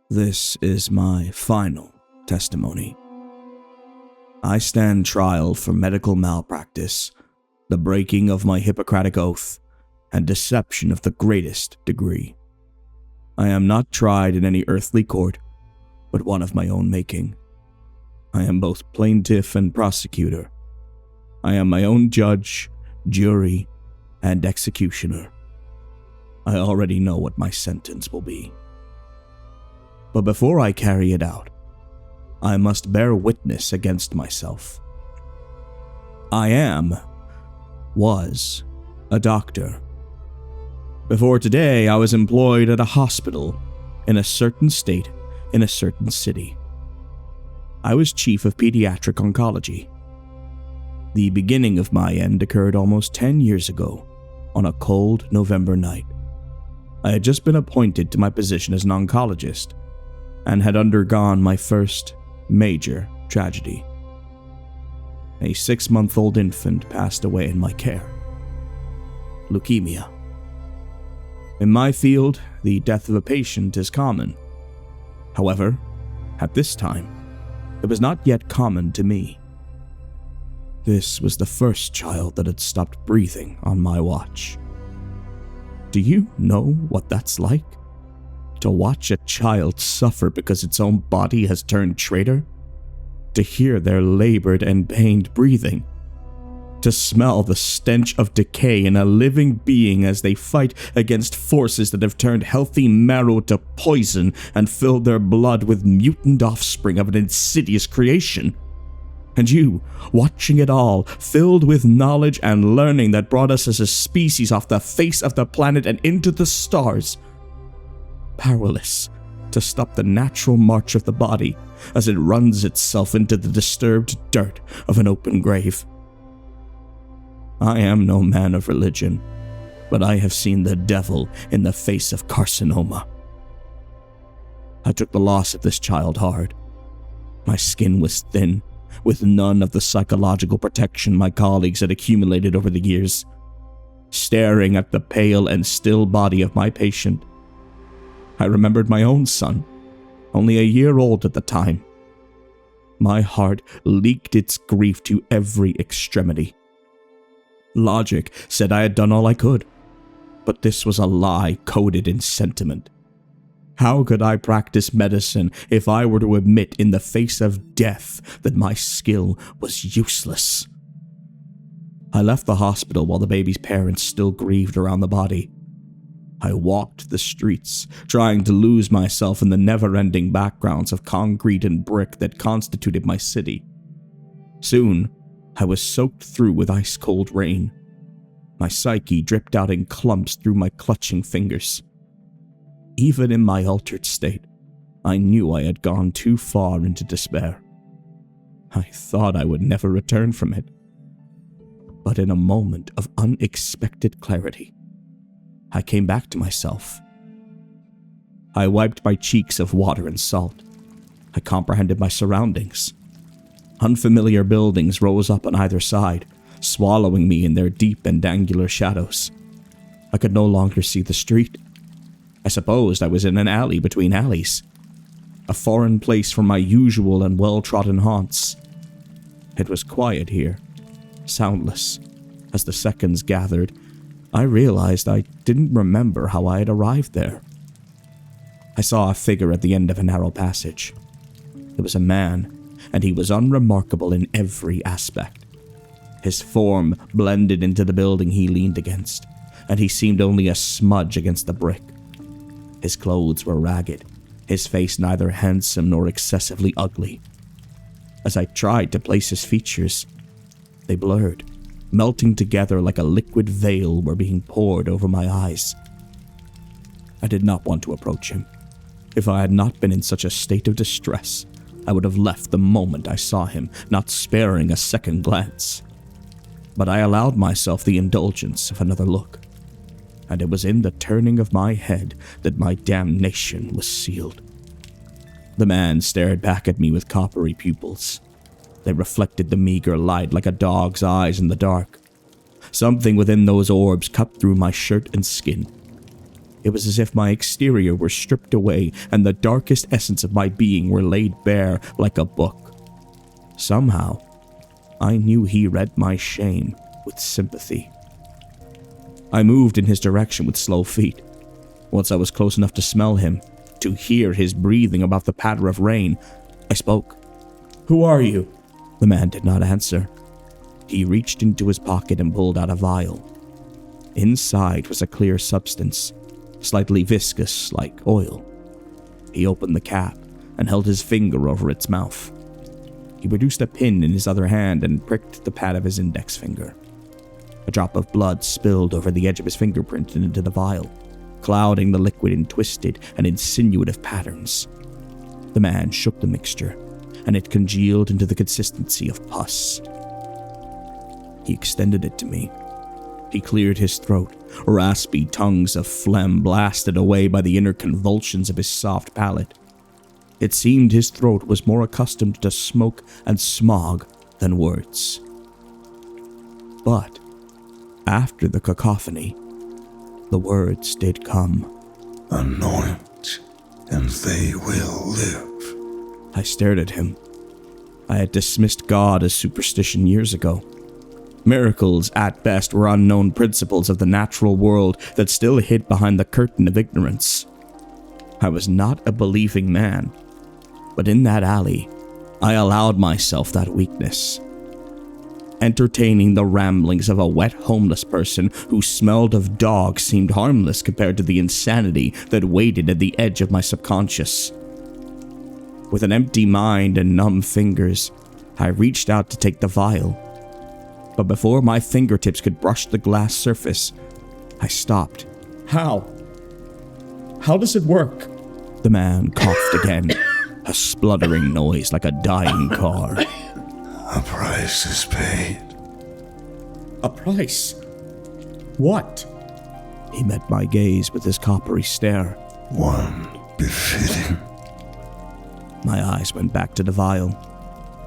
[SPEAKER 1] This is my final testimony. I stand trial for medical malpractice, the breaking of my Hippocratic oath, and deception of the greatest degree. I am not tried in any earthly court, but one of my own making. I am both plaintiff and prosecutor. I am my own judge, jury, and executioner. I already know what my sentence will be. But before I carry it out, I must bear witness against myself. I was a doctor. Before today, I was employed at a hospital in a certain state in a certain city. I was chief of pediatric oncology. The beginning of my end occurred almost 10 years ago on a cold November night. I had just been appointed to my position as an oncologist and had undergone my first major tragedy. A 6-month-old infant passed away in my care. Leukemia. In my field, the death of a patient is common. However, at this time, it was not yet common to me. This was the first child that had stopped breathing on my watch. Do you know what that's like? To watch a child suffer because its own body has turned traitor? To hear their labored and pained breathing? To smell the stench of decay in a living being as they fight against forces that have turned healthy marrow to poison and filled their blood with mutant offspring of an insidious creation? And you, watching it all, filled with knowledge and learning that brought us as a species off the face of the planet and into the stars, powerless to stop the natural march of the body as it runs itself into the disturbed dirt of an open grave. I am no man of religion, but I have seen the devil in the face of carcinoma. I took the loss of this child hard. My skin was thin, with none of the psychological protection my colleagues had accumulated over the years. Staring at the pale and still body of my patient, I remembered my own son, only a year old at the time. My heart leaked its grief to every extremity. Logic said I had done all I could, but this was a lie coded in sentiment. How could I practice medicine if I were to admit in the face of death that my skill was useless? I left the hospital while the baby's parents still grieved around the body. I walked the streets, trying to lose myself in the never-ending backgrounds of concrete and brick that constituted my city. Soon, I was soaked through with ice-cold rain. My psyche dripped out in clumps through my clutching fingers. Even in my altered state, I knew I had gone too far into despair. I thought I would never return from it. But in a moment of unexpected clarity, I came back to myself. I wiped my cheeks of water and salt. I comprehended my surroundings. Unfamiliar buildings rose up on either side, swallowing me in their deep and angular shadows. I could no longer see the street. I supposed I was in an alley between alleys, a foreign place from my usual and well-trodden haunts. It was quiet here, soundless. As the seconds gathered, I realized I didn't remember how I had arrived there. I saw a figure at the end of a narrow passage. It was a man, and he was unremarkable in every aspect. His form blended into the building he leaned against, and he seemed only a smudge against the brick. His clothes were ragged, his face neither handsome nor excessively ugly. As I tried to place his features, they blurred, melting together like a liquid veil were being poured over my eyes. I did not want to approach him. If I had not been in such a state of distress, I would have left the moment I saw him, not sparing a second glance. But I allowed myself the indulgence of another look, and it was in the turning of my head that my damnation was sealed. The man stared back at me with coppery pupils. They reflected the meager light like a dog's eyes in the dark. Something within those orbs cut through my shirt and skin. It was as if my exterior were stripped away and the darkest essence of my being were laid bare like a book. Somehow, I knew he read my shame with sympathy. I moved in his direction with slow feet. Once I was close enough to smell him, to hear his breathing above the patter of rain, I spoke. "Who are you?" The man did not answer. He reached into his pocket and pulled out a vial. Inside was a clear substance, slightly viscous like oil. He opened the cap and held his finger over its mouth. He produced a pin in his other hand and pricked the pad of his index finger. A drop of blood spilled over the edge of his fingerprint and into the vial, clouding the liquid in twisted and insinuative patterns. The man shook the mixture, and it congealed into the consistency of pus. He extended it to me. He cleared his throat, raspy tongues of phlegm blasted away by the inner convulsions of his soft palate. It seemed his throat was more accustomed to smoke and smog than words. But after the cacophony, the words did come.
[SPEAKER 3] "Anoint, and they will live."
[SPEAKER 1] I stared at him. I had dismissed God as superstition years ago. Miracles, at best, were unknown principles of the natural world that still hid behind the curtain of ignorance. I was not a believing man, but in that alley, I allowed myself that weakness. Entertaining the ramblings of a wet homeless person who smelled of dog seemed harmless compared to the insanity that waited at the edge of my subconscious. With an empty mind and numb fingers, I reached out to take the vial. But before my fingertips could brush the glass surface, I stopped. How does it work?" The man coughed again, a spluttering noise like a dying car.
[SPEAKER 3] "A price is paid."
[SPEAKER 1] "A price? What?" He met my gaze with his coppery stare.
[SPEAKER 3] "One befitting."
[SPEAKER 1] My eyes went back to the vial.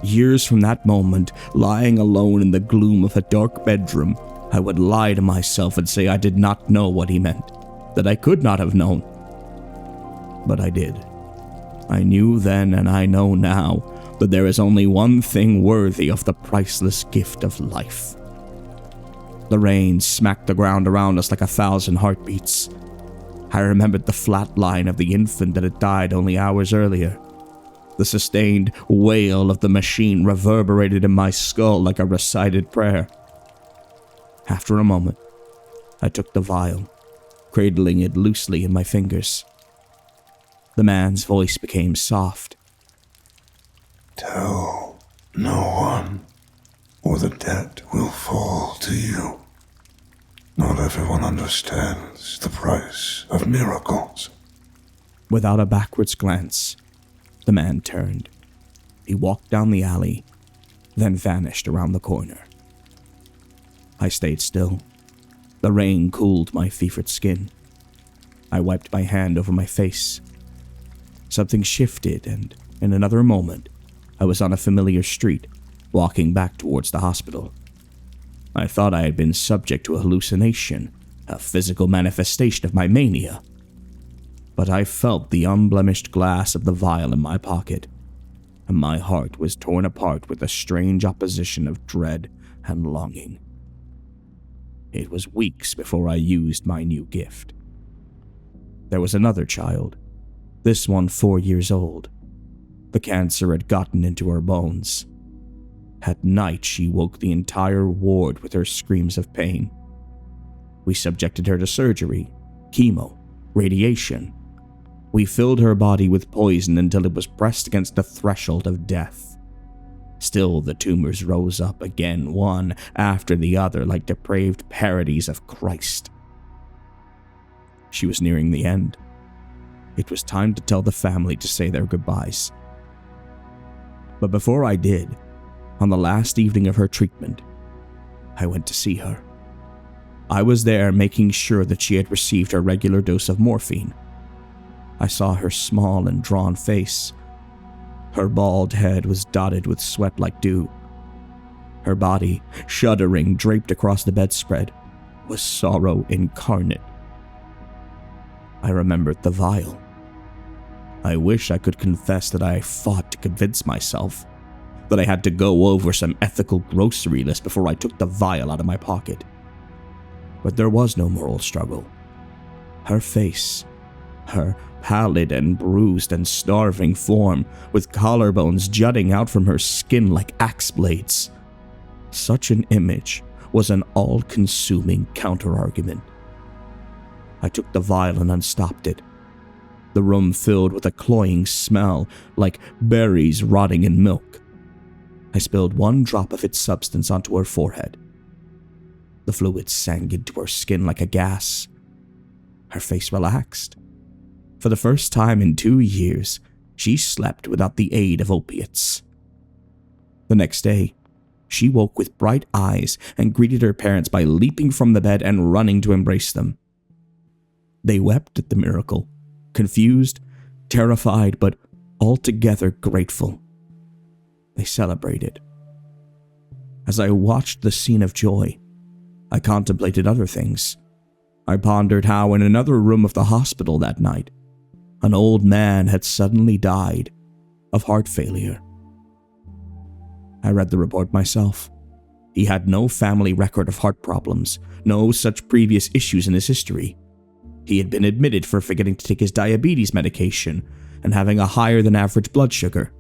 [SPEAKER 1] Years from that moment, lying alone in the gloom of a dark bedroom, I would lie to myself and say I did not know what he meant, that I could not have known. But I did. I knew then and I know now that there is only one thing worthy of the priceless gift of life. The rain smacked the ground around us like 1,000 heartbeats. I remembered the flat line of the infant that had died only hours earlier. The sustained wail of the machine reverberated in my skull like a recited prayer. After a moment, I took the vial, cradling it loosely in my fingers. The man's voice became soft.
[SPEAKER 3] "Tell no one, or the debt will fall to you. Not everyone understands the price of miracles."
[SPEAKER 1] Without a backwards glance, the man turned. He walked down the alley, then vanished around the corner. I stayed still. The rain cooled my fevered skin. I wiped my hand over my face. Something shifted, and in another moment, I was on a familiar street, walking back towards the hospital. I thought I had been subject to a hallucination, a physical manifestation of my mania. But I felt the unblemished glass of the vial in my pocket, and my heart was torn apart with a strange opposition of dread and longing. It was weeks before I used my new gift. There was another child, this one 4 years old. The cancer had gotten into her bones. At night, she woke the entire ward with her screams of pain. We subjected her to surgery, chemo, radiation. We filled her body with poison until it was pressed against the threshold of death. Still, the tumors rose up again, one after the other, like depraved parodies of Christ. She was nearing the end. It was time to tell the family to say their goodbyes. But before I did, on the last evening of her treatment, I went to see her. I was there making sure that she had received her regular dose of morphine. I saw her small and drawn face. Her bald head was dotted with sweat like dew. Her body, shuddering, draped across the bedspread, was sorrow incarnate. I remembered the vial. I wish I could confess that I fought to convince myself that I had to go over some ethical grocery list before I took the vial out of my pocket. But there was no moral struggle. Her face, her pallid and bruised and starving form, with collarbones jutting out from her skin like axe blades. Such an image was an all-consuming counter-argument. I took the vial and unstopped it. The room filled with a cloying smell, like berries rotting in milk. I spilled one drop of its substance onto her forehead. The fluid sank into her skin like a gas. Her face relaxed. For the first time in 2 years, she slept without the aid of opiates. The next day, she woke with bright eyes and greeted her parents by leaping from the bed and running to embrace them. They wept at the miracle, confused, terrified, but altogether grateful. They celebrated. As I watched the scene of joy, I contemplated other things. I pondered how in another room of the hospital that night, an old man had suddenly died of heart failure. I read the report myself. He had no family record of heart problems, no such previous issues in his history. He had been admitted for forgetting to take his diabetes medication and having a higher than average blood sugar.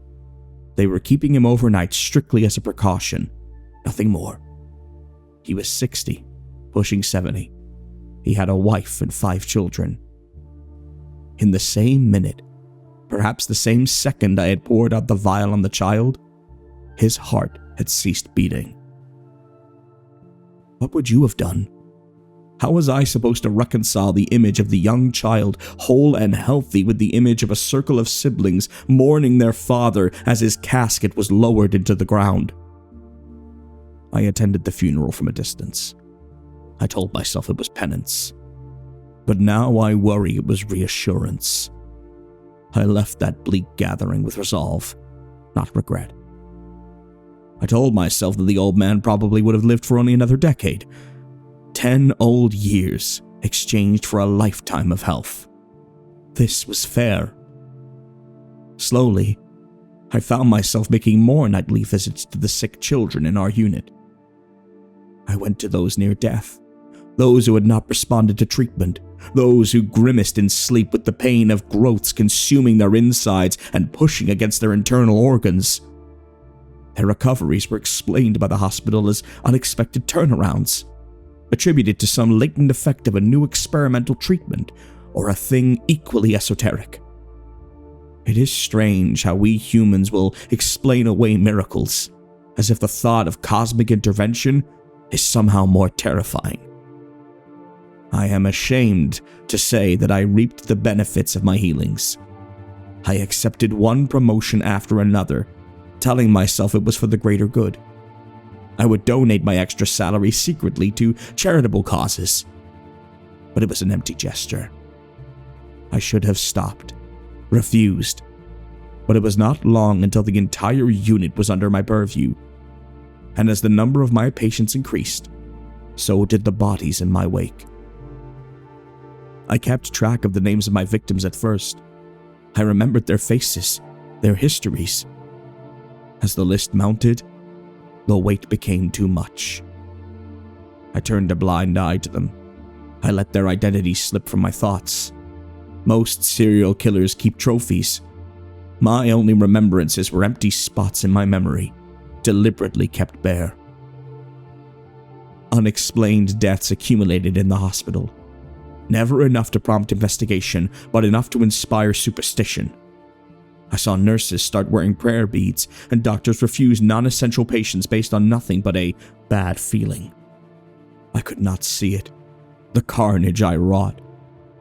[SPEAKER 1] They were keeping him overnight strictly as a precaution, nothing more. He was 60, pushing 70. He had a wife and 5 children. In the same minute, perhaps the same second I had poured out the vial on the child, his heart had ceased beating. What would you have done? How was I supposed to reconcile the image of the young child, whole and healthy, with the image of a circle of siblings mourning their father as his casket was lowered into the ground? I attended the funeral from a distance. I told myself it was penance. But now I worry it was reassurance. I left that bleak gathering with resolve, not regret. I told myself that the old man probably would have lived for only another decade. 10 old years exchanged for a lifetime of health. This was fair. Slowly, I found myself making more nightly visits to the sick children in our unit. I went to those near death, those who had not responded to treatment, those who grimaced in sleep with the pain of growths consuming their insides and pushing against their internal organs. Their recoveries were explained by the hospital as unexpected turnarounds, attributed to some latent effect of a new experimental treatment or a thing equally esoteric. It is strange how we humans will explain away miracles, as if the thought of cosmic intervention is somehow more terrifying. I am ashamed to say that I reaped the benefits of my healings. I accepted one promotion after another, telling myself it was for the greater good. I would donate my extra salary secretly to charitable causes. But it was an empty gesture. I should have stopped, refused. But it was not long until the entire unit was under my purview. And as the number of my patients increased, so did the bodies in my wake. I kept track of the names of my victims at first. I remembered their faces, their histories. As the list mounted, the weight became too much. I turned a blind eye to them. I let their identities slip from my thoughts. Most serial killers keep trophies. My only remembrances were empty spots in my memory, deliberately kept bare. Unexplained deaths accumulated in the hospital. Never enough to prompt investigation, but enough to inspire superstition. I saw nurses start wearing prayer beads, and doctors refuse non-essential patients based on nothing but a bad feeling. I could not see it. The carnage I wrought.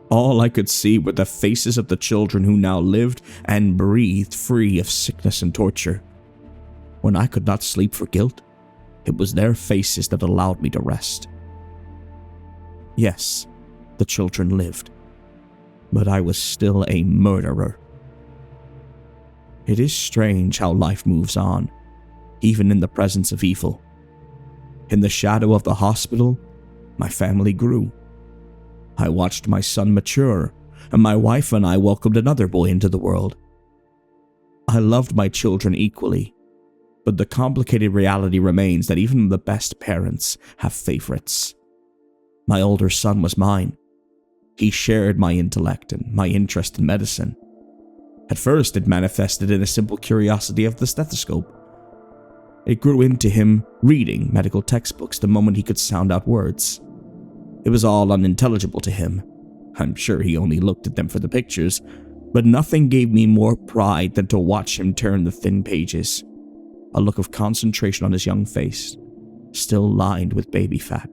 [SPEAKER 1] All I could see were the faces of the children who now lived and breathed free of sickness and torture. When I could not sleep for guilt, it was their faces that allowed me to rest. Yes, the children lived, but I was still a murderer. It is strange how life moves on, even in the presence of evil. In the shadow of the hospital, my family grew. I watched my son mature, and my wife and I welcomed another boy into the world. I loved my children equally, but the complicated reality remains that even the best parents have favorites. My older son was mine. He shared my intellect and my interest in medicine. At first, it manifested in a simple curiosity of the stethoscope. It grew into him reading medical textbooks the moment he could sound out words. It was all unintelligible to him. I'm sure he only looked at them for the pictures, but nothing gave me more pride than to watch him turn the thin pages, a look of concentration on his young face, still lined with baby fat.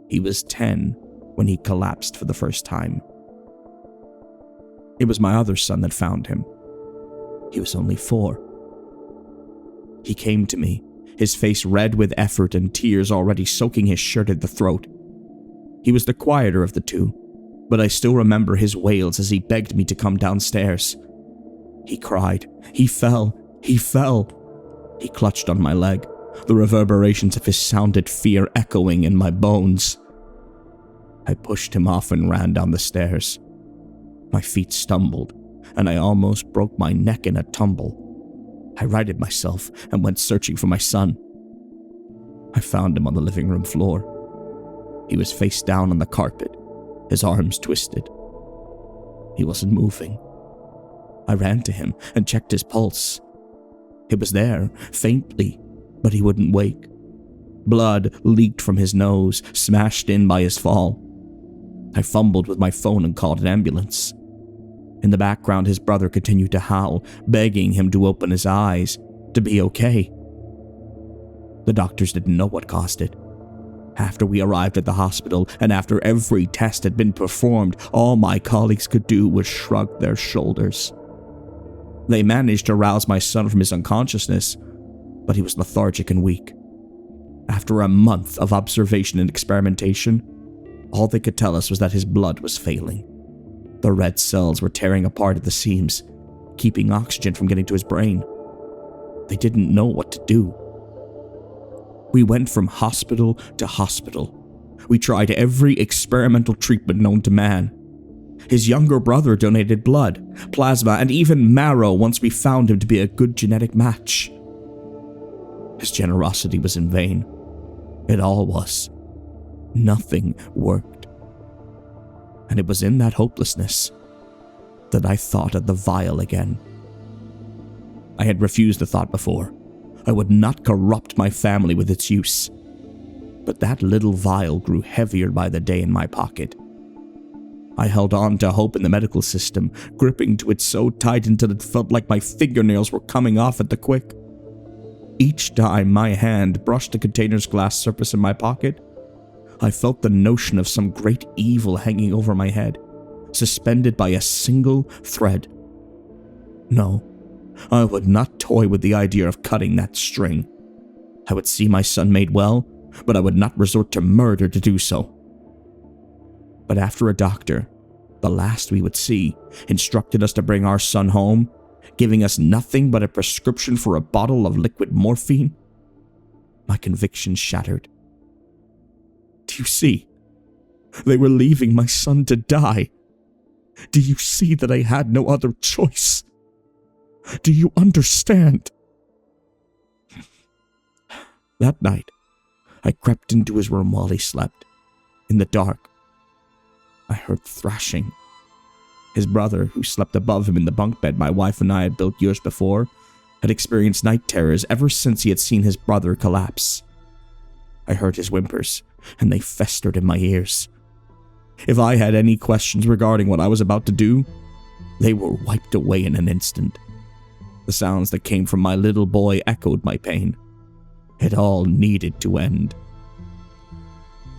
[SPEAKER 1] He was 10 when he collapsed for the first time. It was my other son that found him. He was only 4. He came to me, his face red with effort and tears already soaking his shirt at the throat. He was the quieter of the two, but I still remember his wails as he begged me to come downstairs. He cried. He fell. He fell. He clutched on my leg, the reverberations of his sounded fear echoing in my bones. I pushed him off and ran down the stairs. My feet stumbled, and I almost broke my neck in a tumble. I righted myself and went searching for my son. I found him on the living room floor. He was face down on the carpet, his arms twisted. He wasn't moving. I ran to him and checked his pulse. It was there, faintly, but he wouldn't wake. Blood leaked from his nose, smashed in by his fall. I fumbled with my phone and called an ambulance. In the background, his brother continued to howl, begging him to open his eyes, to be okay. The doctors didn't know what caused it. After we arrived at the hospital, and after every test had been performed, all my colleagues could do was shrug their shoulders. They managed to rouse my son from his unconsciousness, but he was lethargic and weak. After a month of observation and experimentation, all they could tell us was that his blood was failing. The red cells were tearing apart at the seams, keeping oxygen from getting to his brain. They didn't know what to do. We went from hospital to hospital. We tried every experimental treatment known to man. His younger brother donated blood, plasma, and even marrow once we found him to be a good genetic match. His generosity was in vain. It all was. Nothing worked. And it was in that hopelessness that I thought of the vial again. I had refused the thought before. I would not corrupt my family with its use. But that little vial grew heavier by the day in my pocket. I held on to hope in the medical system, gripping to it so tight until it felt like my fingernails were coming off at the quick. Each time my hand brushed the container's glass surface in my pocket, I felt the notion of some great evil hanging over my head, suspended by a single thread. No, I would not toy with the idea of cutting that string. I would see my son made well, but I would not resort to murder to do so. But after a doctor, the last we would see, instructed us to bring our son home, giving us nothing but a prescription for a bottle of liquid morphine, my conviction shattered. Do you see? They were leaving my son to die. Do you see that I had no other choice? Do you understand? That night, I crept into his room while he slept. In the dark, I heard thrashing. His brother, who slept above him in the bunk bed my wife and I had built years before, had experienced night terrors ever since he had seen his brother collapse. I heard his whimpers, and they festered in my ears. If I had any questions regarding what I was about to do, they were wiped away in an instant. The sounds that came from my little boy echoed my pain. It all needed to end.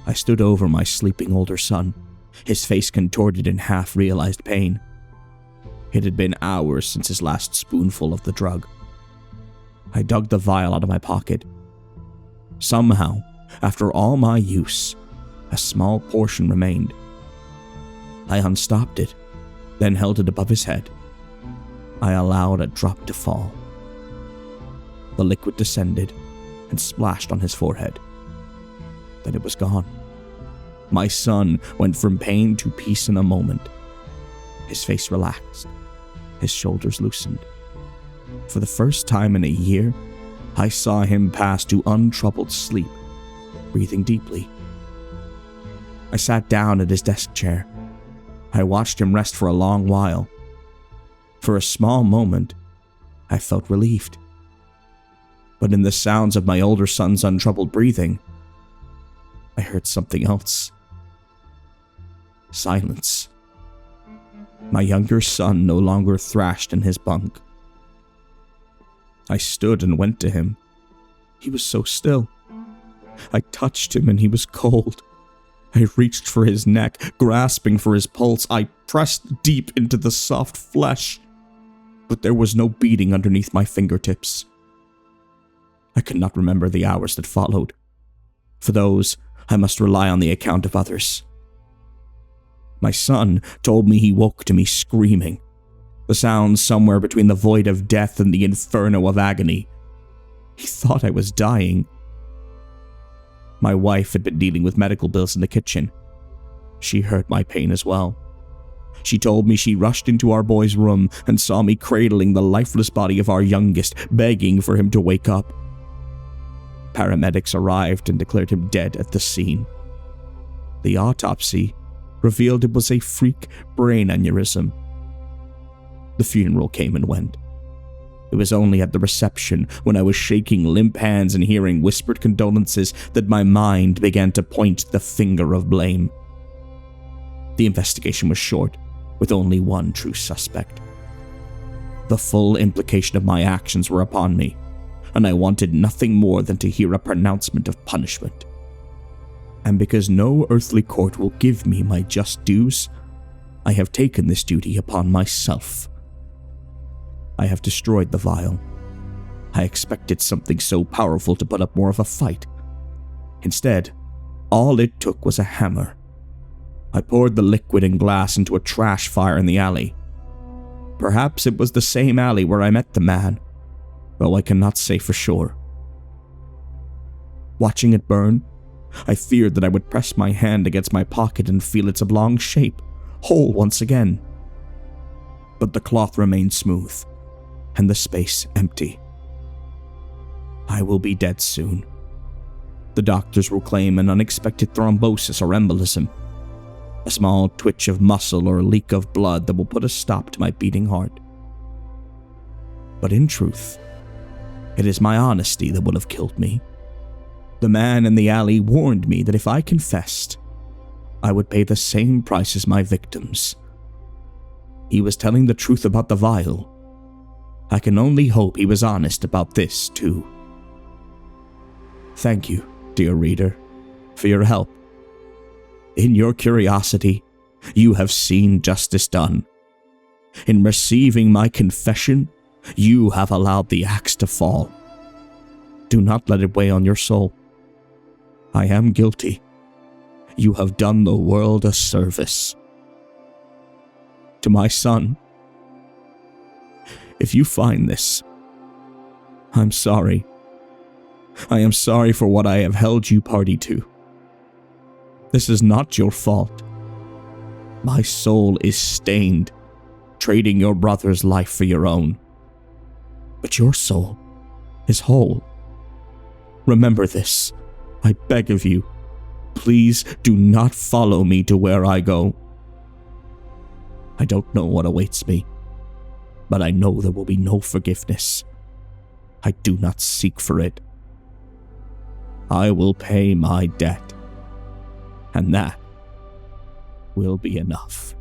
[SPEAKER 1] I stood over my sleeping older son, his face contorted in half-realized pain. It had been hours since his last spoonful of the drug. I dug the vial out of my pocket. Somehow, after all my use, a small portion remained. I unstopped it, then held it above his head. I allowed a drop to fall. The liquid descended and splashed on his forehead. Then it was gone. My son went from pain to peace in a moment. His face relaxed. His shoulders loosened. For the first time in a year, I saw him pass to untroubled sleep, breathing deeply. I sat down at his desk chair. I watched him rest for a long while. For a small moment, I felt relieved. But in the sounds of my older son's untroubled breathing, I heard something else. Silence. My younger son no longer thrashed in his bunk. I stood and went to him. He was so still. I touched him and he was cold. I reached for his neck, grasping for his pulse. I pressed deep into the soft flesh, but there was no beating underneath my fingertips. I could not remember the hours that followed. For those, I must rely on the account of others. My son told me he woke to me screaming, the sound somewhere between the void of death and the inferno of agony. He thought I was dying. My wife had been dealing with medical bills in the kitchen. She heard my pain as well. She told me she rushed into our boy's room and saw me cradling the lifeless body of our youngest, begging for him to wake up. Paramedics arrived and declared him dead at the scene. The autopsy revealed it was a freak brain aneurysm. The funeral came and went. It was only at the reception, when I was shaking limp hands and hearing whispered condolences, that my mind began to point the finger of blame. The investigation was short, with only one true suspect. The full implication of my actions were upon me, and I wanted nothing more than to hear a pronouncement of punishment. And because no earthly court will give me my just dues, I have taken this duty upon myself. I have destroyed the vial. I expected something so powerful to put up more of a fight. Instead, all it took was a hammer. I poured the liquid and glass into a trash fire in the alley. Perhaps it was the same alley where I met the man, though I cannot say for sure. Watching it burn, I feared that I would press my hand against my pocket and feel its oblong shape, whole once again. But the cloth remained smooth, and the space empty. I will be dead soon. The doctors will claim an unexpected thrombosis or embolism, a small twitch of muscle or leak of blood that will put a stop to my beating heart. But in truth, it is my honesty that would have killed me. The man in the alley warned me that if I confessed, I would pay the same price as my victims. He was telling the truth about the vial. I can only hope he was honest about this, too. Thank you, dear reader, for your help. In your curiosity, you have seen justice done. In receiving my confession, you have allowed the axe to fall. Do not let it weigh on your soul. I am guilty. You have done the world a service. To my son, if you find this, I'm sorry. I am sorry for what I have held you party to. This is not your fault. My soul is stained, trading your brother's life for your own. But your soul is whole. Remember this, I beg of you. Please do not follow me to where I go. I don't know what awaits me, but I know there will be no forgiveness. I do not seek for it. I will pay my debt, and that will be enough.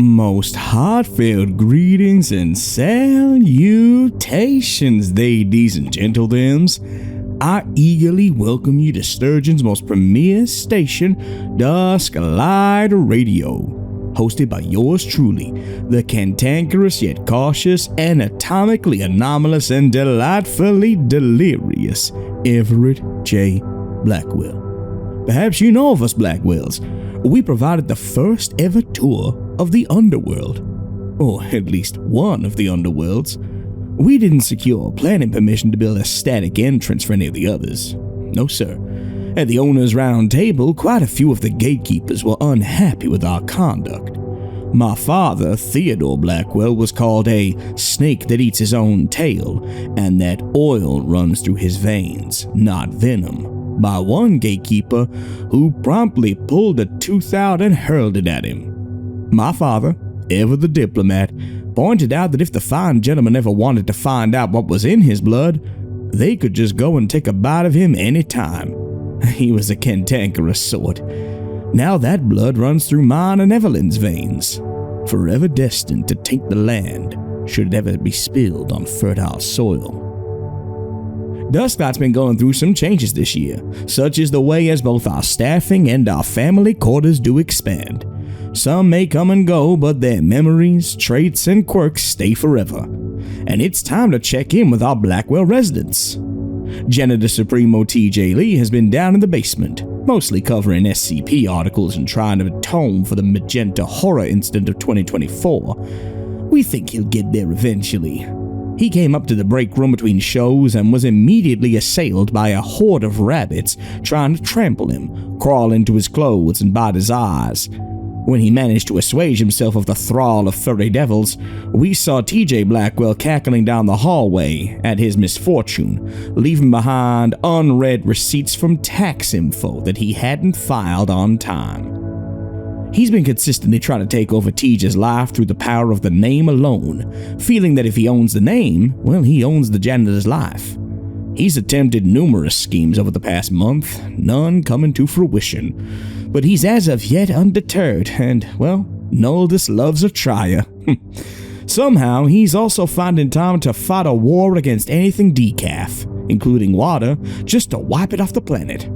[SPEAKER 1] Most heartfelt greetings and salutations, ladies and gentlemen. I eagerly welcome you to Sturgeon's most premier station, Dusklight Radio, hosted by yours truly, the cantankerous yet cautious, anatomically anomalous, and delightfully delirious Everett J. Blackwell. Perhaps you know of us Blackwells. We provided the first ever tour of the underworld, or at least one of the underworlds. We didn't secure planning permission to build a static entrance for any of the others. No, sir. At the owner's round table, quite a few of the gatekeepers were unhappy with our conduct. My father, Theodore Blackwell, was called a snake that eats his own tail, and that oil runs through his veins, not venom, by one gatekeeper who promptly pulled a tooth out and hurled it at him. My father, ever the diplomat, pointed out that if the fine gentleman ever wanted to find out what was in his blood, they could just go and take a bite of him any time. He was a cantankerous sort. Now that blood runs through mine and Evelyn's veins, forever destined to taint the land should it ever be spilled on fertile soil. Dusklight's been going through some changes this year, such is the way as both our staffing and our family quarters do expand. Some may come and go, but their memories, traits, and quirks stay forever. And it's time to check in with our Blackwell residents. Janitor Supremo TJ Lee has been down in the basement, mostly covering SCP articles and trying to atone for the magenta horror incident of 2024. We think he'll get there eventually. He came up to the break room between shows and was immediately assailed by a horde of rabbits trying to trample him, crawl into his clothes, and bite his eyes. When he managed to assuage himself of the thrall of furry devils, we saw TJ Blackwell cackling down the hallway at his misfortune, leaving behind unread receipts from tax info that he hadn't filed on time. He's been consistently trying to take over TJ's life through the power of the name alone, feeling that if he owns the name, well, he owns the janitor's life. He's attempted numerous schemes over the past month, none coming to fruition. But he's as of yet undeterred, and, well, Noldus loves a trier. Somehow, he's also finding time to fight a war against anything decaf, including water, just to wipe it off the planet.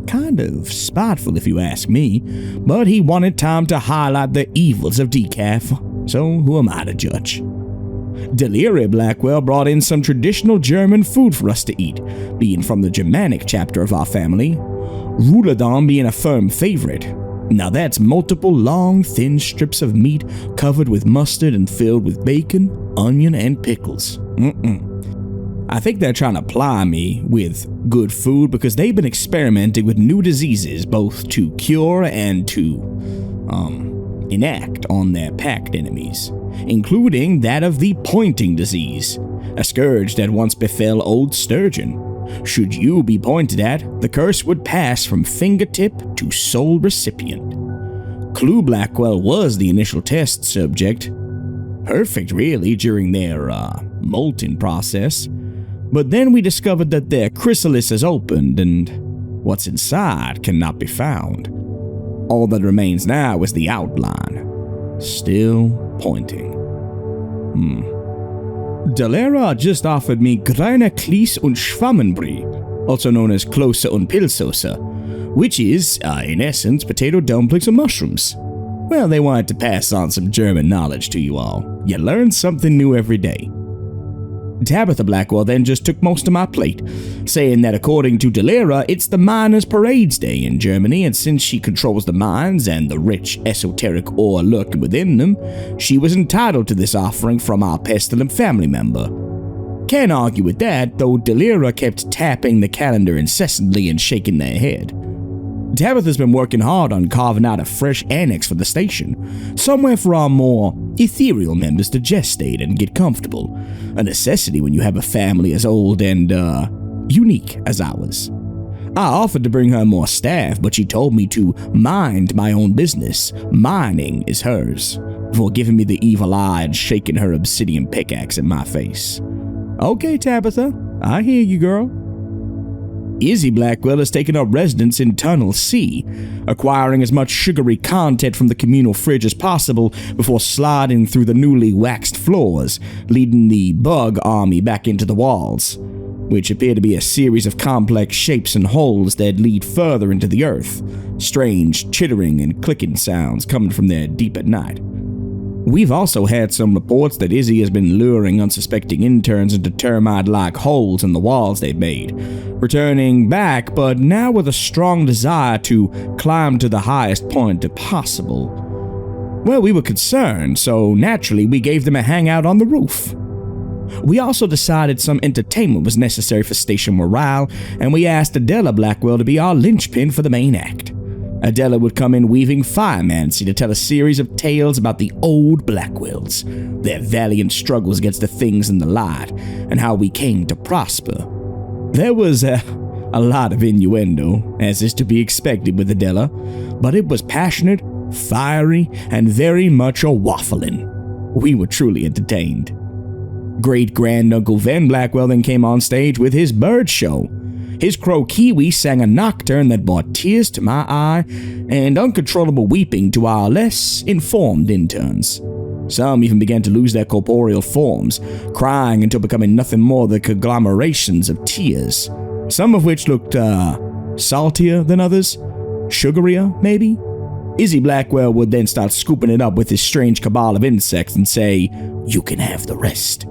[SPEAKER 1] Kind of spiteful if you ask me, but he wanted time to highlight the evils of decaf, so who am I to judge? Deliria Blackwell brought in some traditional German food for us to eat, being from the Germanic chapter of our family, Rouladon being a firm favorite. Now that's multiple long, thin strips of meat covered with mustard and filled with bacon, onion, and pickles. I think they're trying to ply me with good food because they've been experimenting with new diseases both to cure and to, enact on their packed enemies, including that of the pointing disease, a scourge that once befell old Sturgeon. Should you be pointed at, the curse would pass from fingertip to sole recipient. Clue Blackwell was the initial test subject. Perfect, really, during their, molting process. But then we discovered that their chrysalis has opened and what's inside cannot be found. All that remains now is the outline. Still pointing. Delera just offered me Greiner Klies und Schwammenbrie, also known as Klosa und Pilsosa, which is, in essence, potato dumplings and mushrooms. Well, they wanted to pass on some German knowledge to you all. You learn something new every day. Tabitha Blackwell then just took most of my plate, saying that according to Delera, it's the Miners' Parades Day in Germany, and since she controls the mines and the rich, esoteric ore lurking within them, she was entitled to this offering from our pestilent family member. Can't argue with that, though Delera kept tapping the calendar incessantly and shaking their head. Tabitha's been working hard on carving out a fresh annex for the station, somewhere for our more ethereal members to gestate and get comfortable, a necessity when you have a family as old and, unique as ours. I offered to bring her more staff, but she told me to mind my own business. Mining is hers, before giving me the evil eye and shaking her obsidian pickaxe in my face. Okay, Tabitha, I hear you, girl. Izzy Blackwell has taken up residence in Tunnel C, acquiring as much sugary content from the communal fridge as possible before sliding through the newly waxed floors, leading the bug army back into the walls. which appear to be a series of complex shapes and holes that lead further into the earth, strange chittering and clicking sounds coming from there deep at night. We've also had some reports that Izzy has been luring unsuspecting interns into termite-like holes in the walls they've made, returning back, but now with a strong desire to climb to the highest point possible. Well, we were concerned, so naturally we gave them a hangout on the roof. We also decided some entertainment was necessary for station morale, and we asked Adela Blackwell to be our linchpin for the main act. Adela would come in weaving firemancy to tell a series of tales about the old Blackwells, their valiant struggles against the things in the light, and how we came to prosper. There was a lot of innuendo, as is to be expected with Adela, but it was passionate, fiery, and very much a waffling. We were truly entertained. Great-Grand-Uncle Ven Blackwell then came on stage with his bird show. His crow Kiwi sang a nocturne that brought tears to my eye and uncontrollable weeping to our less informed interns. Some even began to lose their corporeal forms, crying until becoming nothing more than conglomerations of tears, some of which looked, saltier than others, sugarier, maybe. Izzy Blackwell would then start scooping it up with his strange cabal of insects and say, "You can have the rest."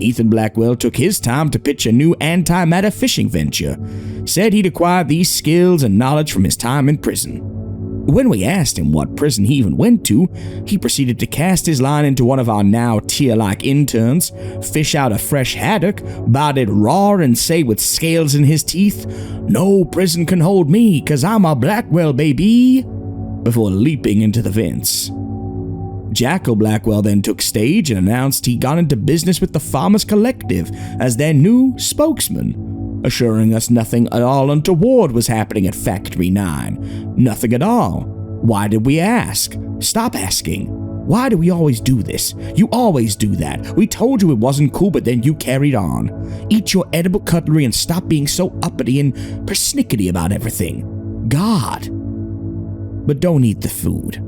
[SPEAKER 1] Ethan Blackwell took his time to pitch a new antimatter fishing venture, said he'd acquired these skills and knowledge from his time in prison. When we asked him what prison he even went to, he proceeded to cast his line into one of our now tier-like interns, fish out a fresh haddock, bite it raw and say with scales in his teeth, "No prison can hold me, 'cause I'm a Blackwell, baby," before leaping into the vents. Jackal Blackwell then took stage and announced he got into business with the Farmers Collective as their new spokesman, assuring us nothing at all untoward was happening at Factory 9. Nothing at all. Why did we ask? Stop asking. Why do we always do this? You always do that. We told you it wasn't cool, but then you carried on. Eat your edible cutlery and stop being so uppity and persnickety about everything. God. But don't eat the food.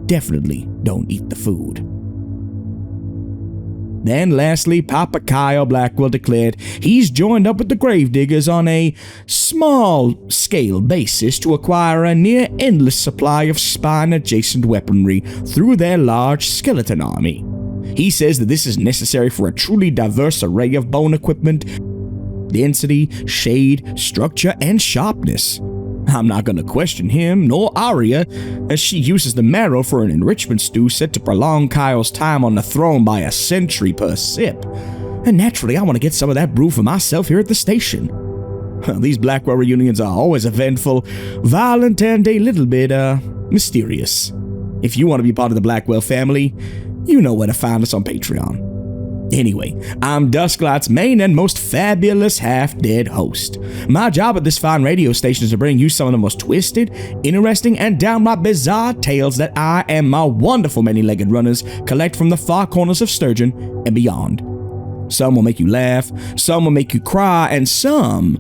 [SPEAKER 1] Definitely don't eat the food. Then lastly, Papa Kyle Blackwell declared he's joined up with the Gravediggers on a small-scale basis to acquire a near-endless supply of spine-adjacent weaponry through their large skeleton army. He says that this is necessary for a truly diverse array of bone equipment, density, shade, structure, and sharpness. I'm not going to question him, nor Arya, as she uses the marrow for an enrichment stew set to prolong Kyle's time on the throne by a century per sip. And naturally, I want to get some of that brew for myself here at the station. These Blackwell reunions are always eventful, violent, and a little bit, mysterious. If you want to be part of the Blackwell family, you know where to find us on Patreon. Anyway, I'm Dusklight's main and most fabulous half-dead host. My job at this fine radio station is to bring you some of the most twisted, interesting, and downright bizarre tales that I and my wonderful many-legged runners collect from the far corners of Sturgeon and beyond. Some will make you laugh, some will make you cry, and some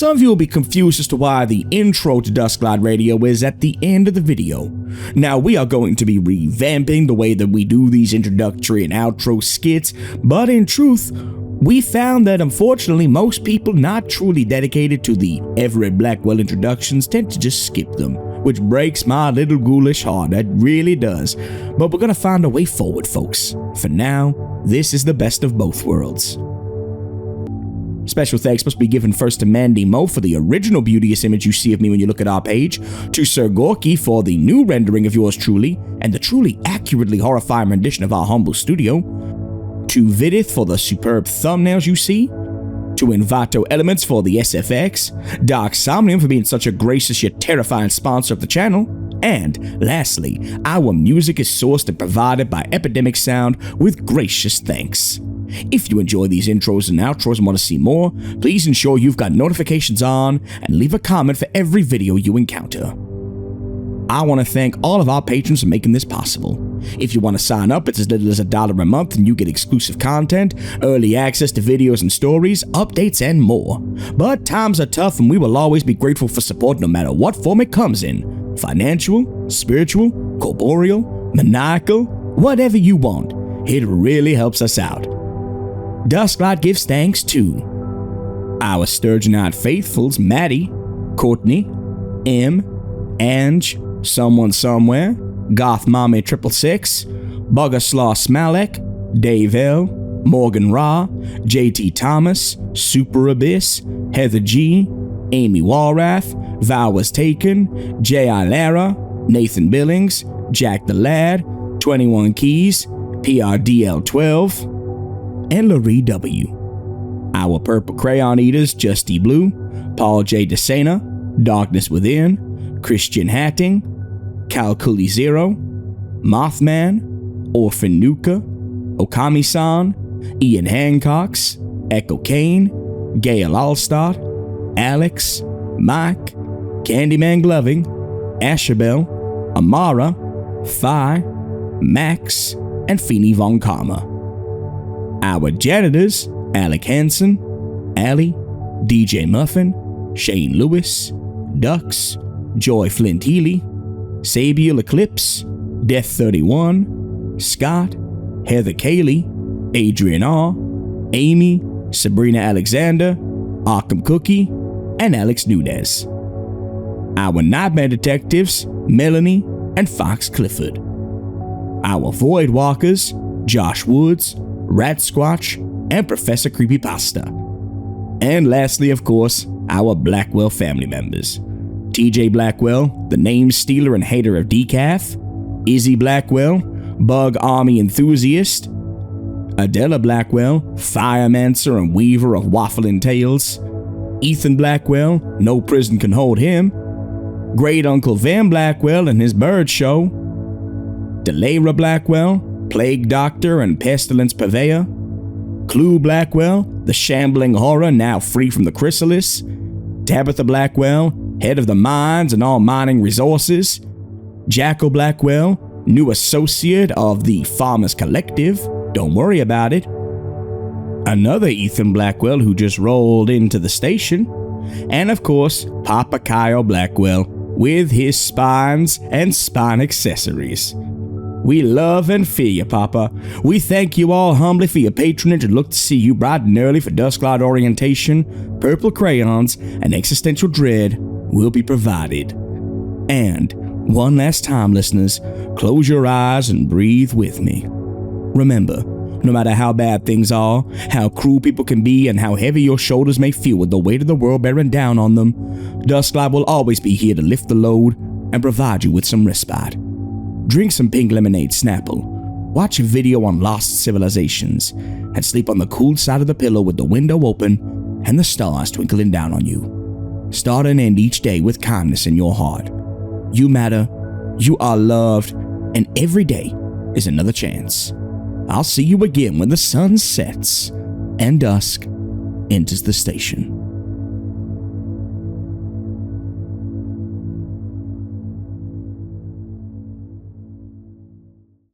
[SPEAKER 1] of you will be confused as to why the intro to Dusklight Radio is at the end of the video. Now, we are going to be revamping the way that we do these introductory and outro skits, but in truth, we found that unfortunately most people not truly dedicated to the Everett Blackwell introductions tend to just skip them, which breaks my little ghoulish heart, it really does. But we're gonna find a way forward, folks. For now, this is the best of both worlds. Special thanks must be given first to Mandy Mo for the original beauteous image you see of me when you look at our page, to Sir Gorky for the new rendering of yours truly, and the truly accurately horrifying rendition of our humble studio, to Viidith for the superb thumbnails you see, to Invato Elements for the SFX, Dark Somnium for being such a gracious yet terrifying sponsor of the channel, and lastly, our music is sourced and provided by Epidemic Sound with gracious thanks. If you enjoy these intros and outros and want to see more, please ensure you've got notifications on and leave a comment for every video you encounter. I want to thank all of our patrons for making this possible. If you want to sign up, it's as little as $1 a month and you get exclusive content, early access to videos and stories, updates, and more. But times are tough and we will always be grateful for support no matter what form it comes in. Financial, spiritual, corporeal, maniacal, whatever you want. It really helps us out. Dusklight gives thanks to Our Sturgeon-eyed faithfuls Maddie, Courtney, M, Ange, Someone Somewhere, Goth Mommy 666, Buggerslaw Smalek, Dave L, Morgan Ra, JT Thomas, Super Abyss, Heather G, Amy Walrath, Vow Was Taken, J.I. Lara, Nathan Billings, Jack the Lad, 21 Keys, PRDL12, and Larry W. Our Purple Crayon Eaters Justy Blue, Paul J. DeSena, Darkness Within, Christian Hatting, Calculi Zero, Mothman, Orphan Nuka, Okami-san, Ian Hancox, Echo Kane, Gail Allstott, Alex, Mike, Candyman Gloving, Ashabel, Amara, Phi, Max, and Feeny Von Karma. Our janitors, Alec Hansen, Allie, DJ Muffin, Shane Lewis, Dux, Joy Flint Healy, Sabiel Eclipse, Death 31, Scott, Heather Cayley, Adrian R, Amy, Sabrina Alexander, Arkham Cookie, and Alex Nunez. Our Nightmare Detectives, Melanie and Fox Clifford. Our Void Walkers, Josh Woods, Rat Squatch, and Professor Creepypasta. And lastly, of course, our Blackwell family members. TJ Blackwell, the name stealer and hater of decaf, Izzy Blackwell, Bug Army enthusiast, Adela Blackwell, Firemancer and weaver of waffling tales, Ethan Blackwell, no prison can hold him, Great Uncle Van Blackwell and his bird show, Delayra Blackwell, plague doctor and pestilence purveyor, Clue Blackwell, the shambling horror now free from the chrysalis, Tabitha Blackwell, head of the mines and all mining resources, Jackal Blackwell, new associate of the Farmers Collective, don't worry about it, another Ethan Blackwell who just rolled into the station, and of course, Papa Kyle Blackwell with his spines and spine accessories. We love and fear you, Papa. We thank you all humbly for your patronage and look to see you bright and early for Dusklight orientation, purple crayons, and existential dread will be provided. And one last time, listeners, close your eyes and breathe with me. Remember, no matter how bad things are, how cruel people can be, and how heavy your shoulders may feel with the weight of the world bearing down on them, Dusklight will always be here to lift the load and provide you with some respite. Drink some pink lemonade Snapple, watch a video on lost civilizations, and sleep on the cool side of the pillow with the window open and the stars twinkling down on you. Start and end each day with kindness in your heart. You matter, you are loved, and every day is another chance. I'll see you again when the sun sets and dusk enters the station.